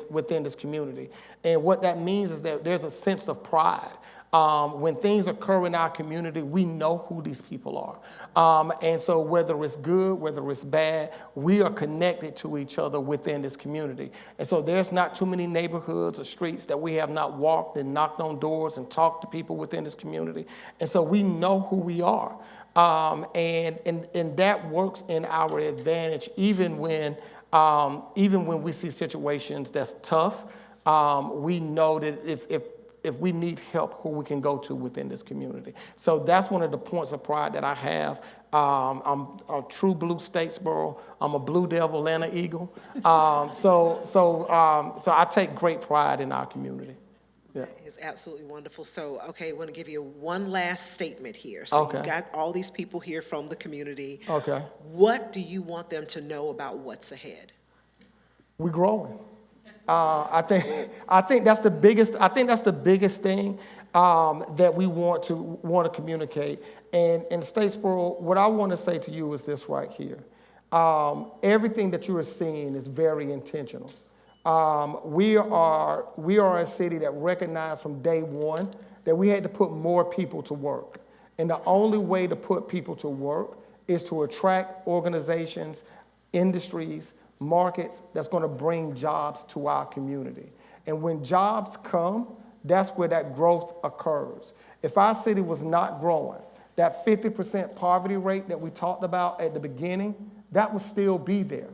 within this community. And what that means is that there's a sense of pride When things occur in our community, we know who these people are. And so whether it's good, whether it's bad, we are connected to each other within this community. And so there's not too many neighborhoods or streets that we have not walked and knocked on doors and talked to people within this community. And so we know who we are. And that works in our advantage, even when we see situations that's tough. We know that if we need help, who we can go to within this community. So that's one of the points of pride that I have. I'm a true blue Statesboro. I'm a Blue Devil and an Eagle. So I take great pride in our community. Yeah. It's absolutely wonderful. So, okay, I want to give you one last statement here. So Okay. you've got all these people here from the community. Okay. What do you want them to know about what's ahead? We're growing. I think that's the biggest. I think that's the biggest thing that we want to communicate. And in Statesboro, what I want to say to you is this right here. Everything that you are seeing is very intentional. We are a city that recognized from day one that we had to put more people to work. And the only way to put people to work is to attract organizations, industries, markets that's going to bring jobs to our community. And when jobs come, that's where that growth occurs. If our city was not growing, that 50% poverty rate that we talked about at the beginning, that would still be there.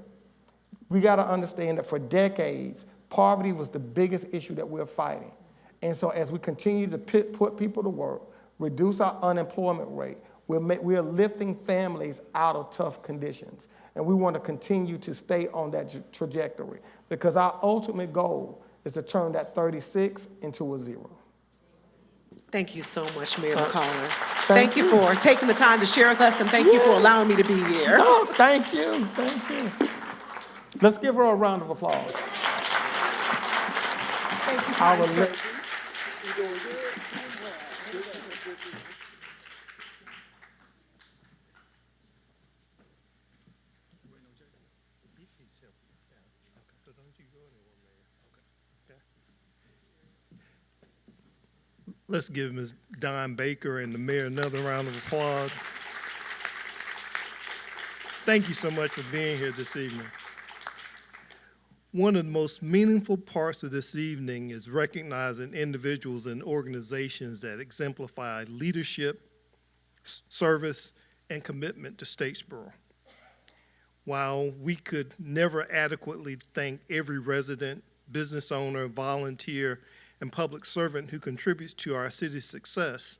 We got to understand that for decades, poverty was the biggest issue that we're fighting. And so as we continue to put people to work, reduce our unemployment rate, we're lifting families out of tough conditions. And we want to continue to stay on that trajectory because our ultimate goal is to turn that 36 into a 0. Thank you so much, Mayor McCollar. Thank you for taking the time to share with us, and thank you for allowing me to be here. No, thank you. Thank you. Let's give her a round of applause. Thank you, Our kind sir. le- Let's give Ms. Don Baker and the mayor another round of applause. Thank you so much for being here this evening. One of the most meaningful parts of this evening is recognizing individuals and organizations that exemplify leadership, service, and commitment to Statesboro. While we could never adequately thank every resident, business owner, volunteer, and public servant who contributes to our city's success,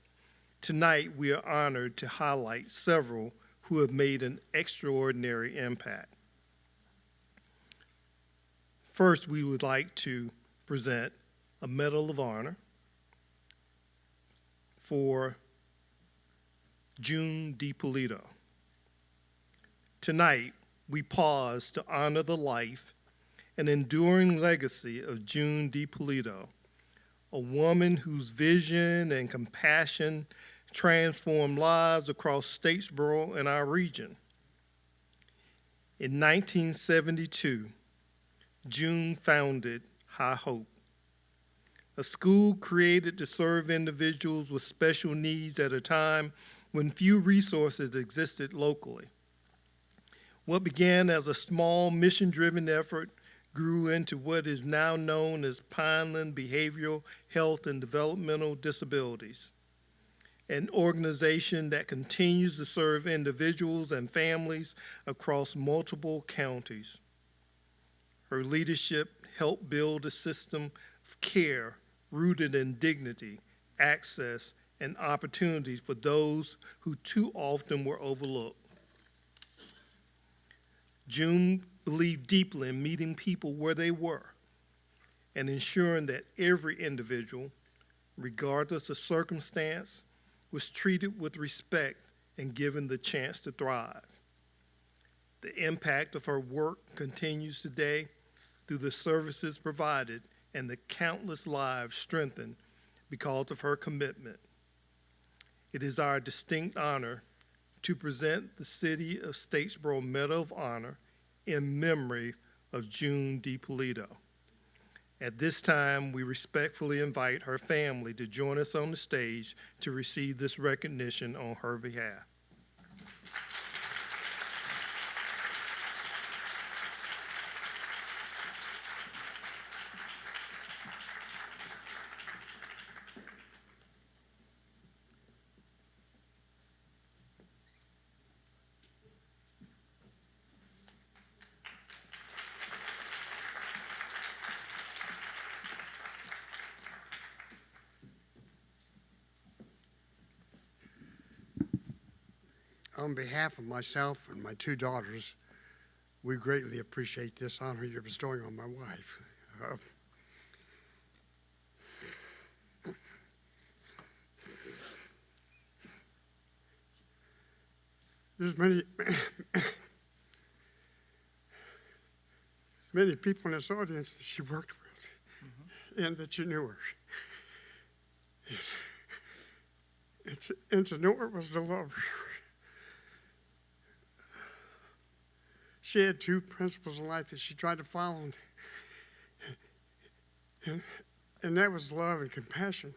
tonight we are honored to highlight several who have made an extraordinary impact. First, we would like to present a Medal of Honor for June DiPolito. Tonight, we pause to honor the life and enduring legacy of June DiPolito, a woman whose vision and compassion transformed lives across Statesboro and our region. In 1972, June founded High Hope, a school created to serve individuals with special needs at a time when few resources existed locally. What began as a small mission-driven effort grew into what is now known as Pineland Behavioral Health and Developmental Disabilities, an organization that continues to serve individuals and families across multiple counties. Her leadership helped build a system of care rooted in dignity, access, and opportunity for those who too often were overlooked. June believed deeply in meeting people where they were and ensuring that every individual, regardless of circumstance, was treated with respect and given the chance to thrive. The impact of her work continues today through the services provided and the countless lives strengthened because of her commitment. It is our distinct honor to present the City of Statesboro Medal of Honor in memory of June DiPolito. At this time, we respectfully invite her family to join us on the stage to receive this recognition on her behalf. On behalf of myself and my two daughters, we greatly appreciate this honor you're bestowing on my wife. There's many, there's many people in this audience that she worked with and that you knew her. And to know her was to love her. She had two principles in life that she tried to follow, and that was love and compassion.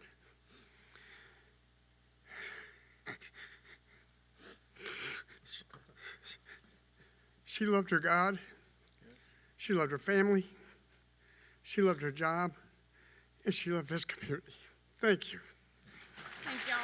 She loved her God, she loved her family, she loved her job, and she loved this community. Thank you. Thank y'all.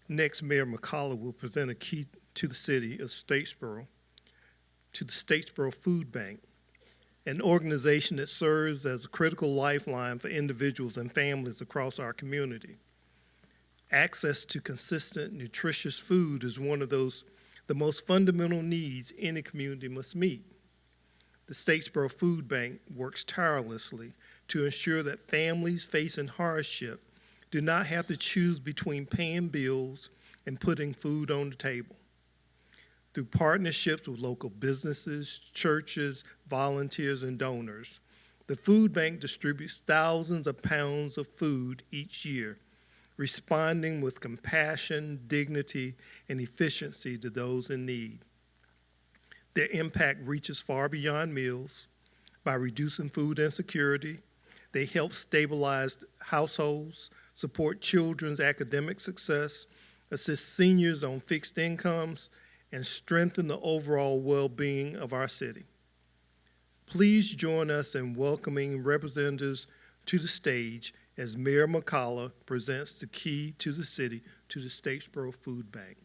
Next, Mayor McCollar will present a key to the city of Statesboro, to the Statesboro Food Bank, an organization that serves as a critical lifeline for individuals and families across our community. Access to consistent, nutritious food is one of the most fundamental needs any community must meet. The Statesboro Food Bank works tirelessly to ensure that families facing hardship do not have to choose between paying bills and putting food on the table. Through partnerships with local businesses, churches, volunteers, and donors, the food bank distributes thousands of pounds of food each year, responding with compassion, dignity, and efficiency to those in need. Their impact reaches far beyond meals. By reducing food insecurity, they help stabilize households, support children's academic success, assist seniors on fixed incomes, and strengthen the overall well-being of our city. Please join us in welcoming representatives to the stage as Mayor McCollar presents the key to the city to the Statesboro Food Bank.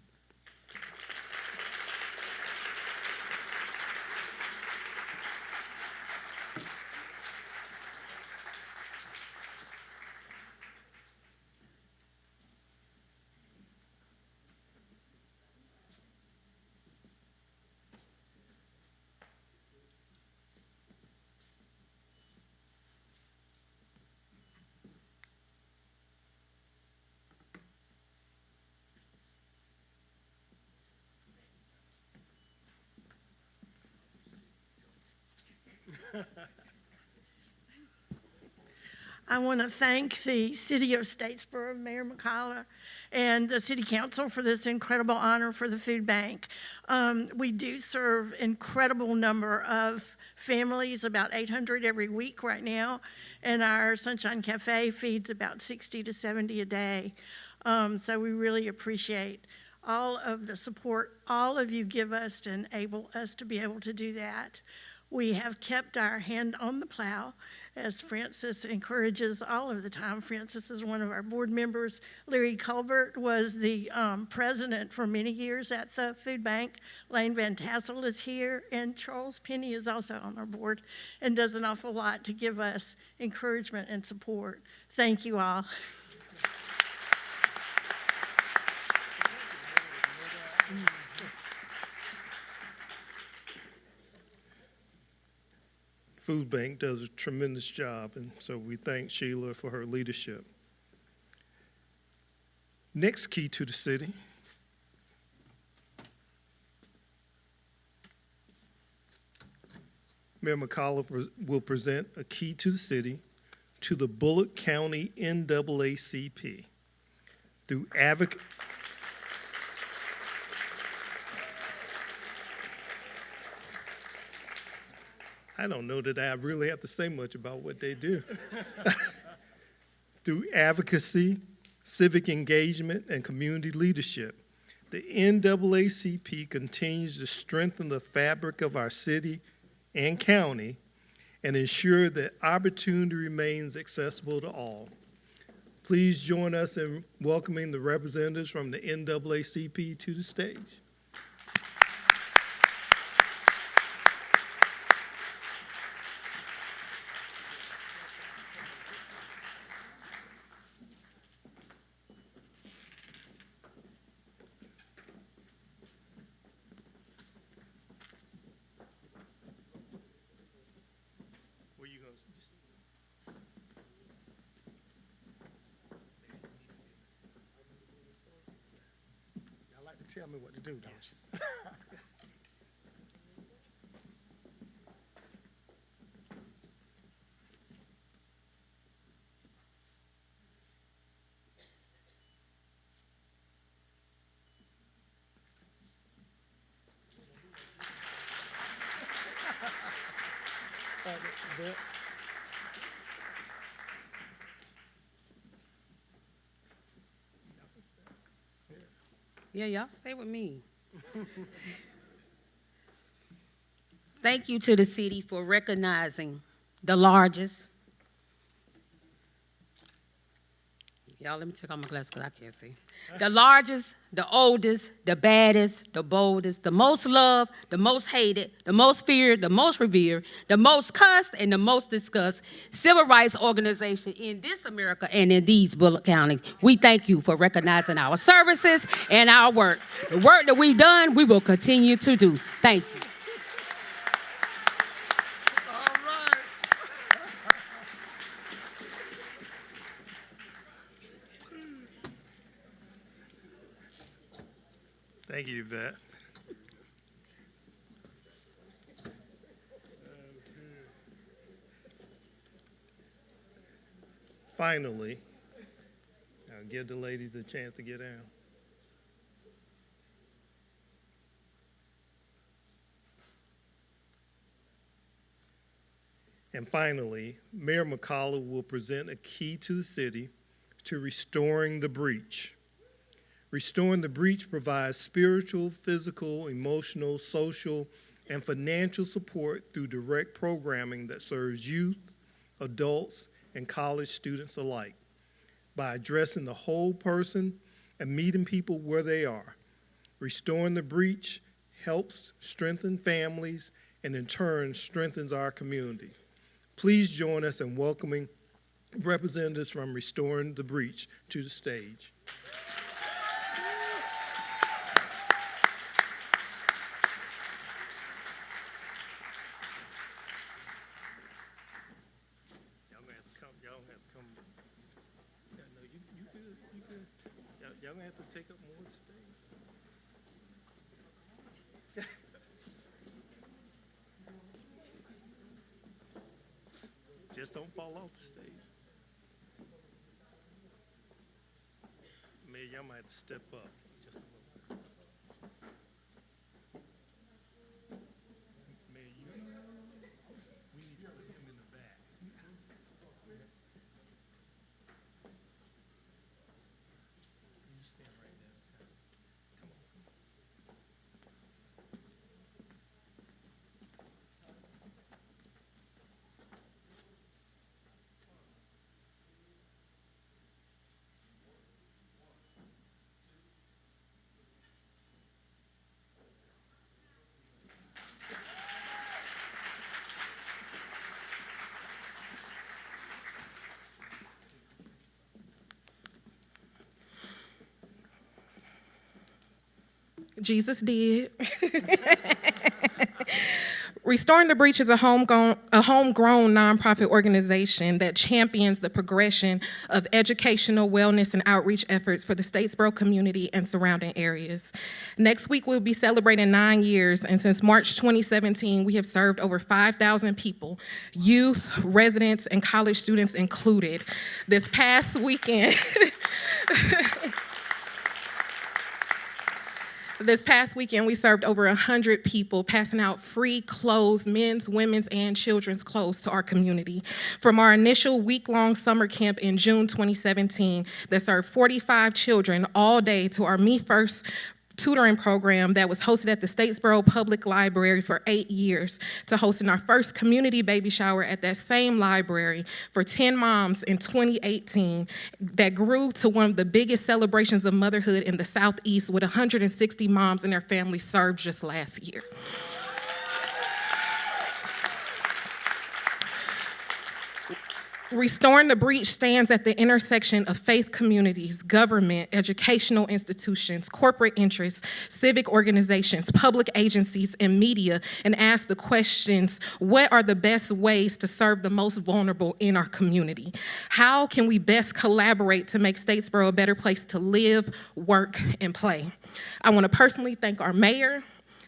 I want to thank the City of Statesboro, Mayor McCollar, and the City Council for this incredible honor for the food bank. We do serve incredible number of families, about 800 every week right now, and our Sunshine Cafe feeds about 60 to 70 a day. So we really appreciate all of the support all of you give us to enable us to be able to do that. We have kept our hand on the plow, as Francis encourages all of the time. Francis is one of our board members. Larry Colbert was the president for many years at the food bank. Lane Van Tassel is here, and Charles Penny is also on our board and does an awful lot to give us encouragement and support. Thank you all. Food Bank does a tremendous job, and so we thank Sheila for her leadership. Next key to the city. Mayor McCollar will present a key to the city to the Bullock County NAACP through advocacy. I don't know that I really have to say much about what they do. Through advocacy, civic engagement, and community leadership, the NAACP continues to strengthen the fabric of our city and county and ensure that opportunity remains accessible to all. Please join us in welcoming the representatives from the NAACP to the stage. Y'all like to tell me what to do, don't you? Yeah, y'all stay with me. Thank you to the city for recognizing the largest. Y'all, let me take off my glasses because I can't see. The largest, the oldest, the baddest, the boldest, the most loved, the most hated, the most feared, the most revered, the most cussed, and the most discussed civil rights organization in this America and in these Bullock counties. We thank you for recognizing our services and our work. The work that we've done, we will continue to do. Thank you. Thank you, Yvette. Finally, I'll give the ladies a chance to get down. And finally, Mayor McCollar will present a key to the city to restoring the breach. Restoring the breach provides spiritual, physical, emotional, social, and financial support through direct programming that serves youth, adults, and college students alike by addressing the whole person and meeting people where they are. Restoring the breach helps strengthen families and in turn strengthens our community. Please join us in welcoming representatives from Restoring the Breach to the stage. Y'all gonna have to take up more of the stage. Just don't fall off the stage. Mayor, y'all might have to step up just a little. Mayor, we need to put him in the back. You stand right there. Come on. Jesus did. Restoring the Breach is a homegrown nonprofit organization that champions the progression of educational, wellness, and outreach efforts for the Statesboro community and surrounding areas. Next week, we'll be celebrating 9 years, and since March 2017, we have served over 5,000 people, youth, residents, and college students included. This past weekend, we served over 100 people, passing out free clothes, men's, women's, and children's clothes to our community. From our initial week-long summer camp in June 2017 that served 45 children all day to our Me First tutoring program that was hosted at the Statesboro Public Library for 8 years, to hosting our first community baby shower at that same library for 10 moms in 2018, that grew to one of the biggest celebrations of motherhood in the Southeast, with 160 moms and their families served just last year. Restoring the Breach stands at the intersection of faith communities, government, educational institutions, corporate interests, civic organizations, public agencies, and media, and asks the questions: what are the best ways to serve the most vulnerable in our community? How can we best collaborate to make Statesboro a better place to live, work, and play? I want to personally thank our mayor,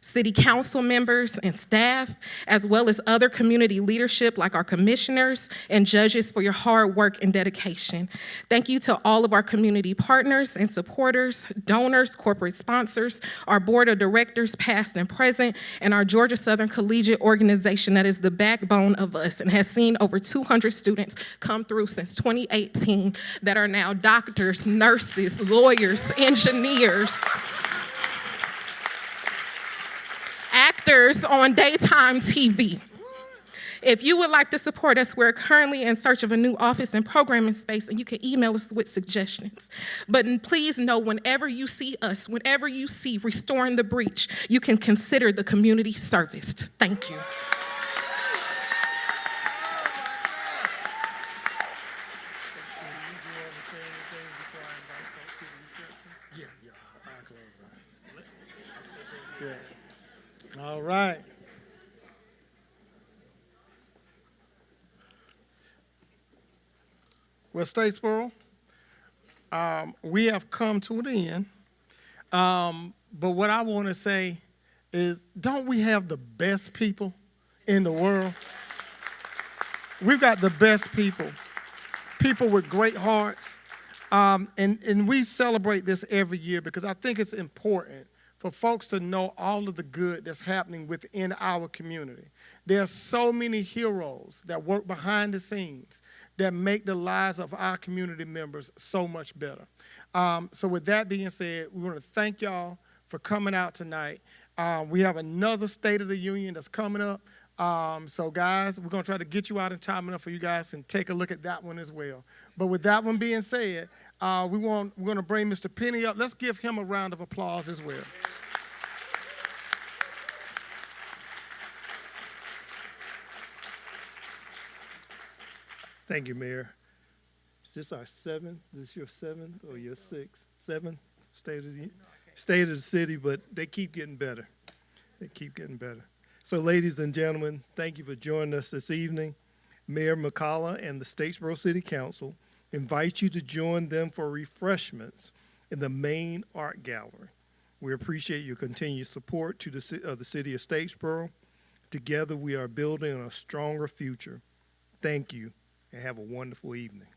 city council members and staff, as well as other community leadership like our commissioners and judges, for your hard work and dedication. Thank you to all of our community partners and supporters, donors, corporate sponsors, our board of directors, past and present, and our Georgia Southern Collegiate organization that is the backbone of us and has seen over 200 students come through since 2018 that are now doctors, nurses, lawyers, engineers, actors on daytime TV. If you would like to support us, we're currently in search of a new office and programming space, and you can email us with suggestions. But please know, whenever you see us, whenever you see Restoring the Breach, you can consider the community serviced. Thank you. All right. Well, Statesboro, we have come to the end. But what I want to say is, don't we have the best people in the world? We've got the best people with great hearts. And we celebrate this every year because I think it's important for folks to know all of the good that's happening within our community. There are so many heroes that work behind the scenes that make the lives of our community members so much better. So with that being said, we want to thank y'all for coming out tonight. We have another State of the Union that's coming up. So guys, we're going to try to get you out in time enough for you guys to take a look at that one as well. But with that one being said, we're going to bring Mr. Penny up. Let's give him a round of applause as well. Thank you, Mayor. Is this our seventh? Is this your seventh or your sixth? Seventh State of the City, but they keep getting better. They keep getting better. So, ladies and gentlemen, thank you for joining us this evening. Mayor McCollar and the Statesboro City Council invite you to join them for refreshments in the main art gallery. We appreciate your continued support to the city of Statesboro. Together, we are building a stronger future. Thank you, and have a wonderful evening.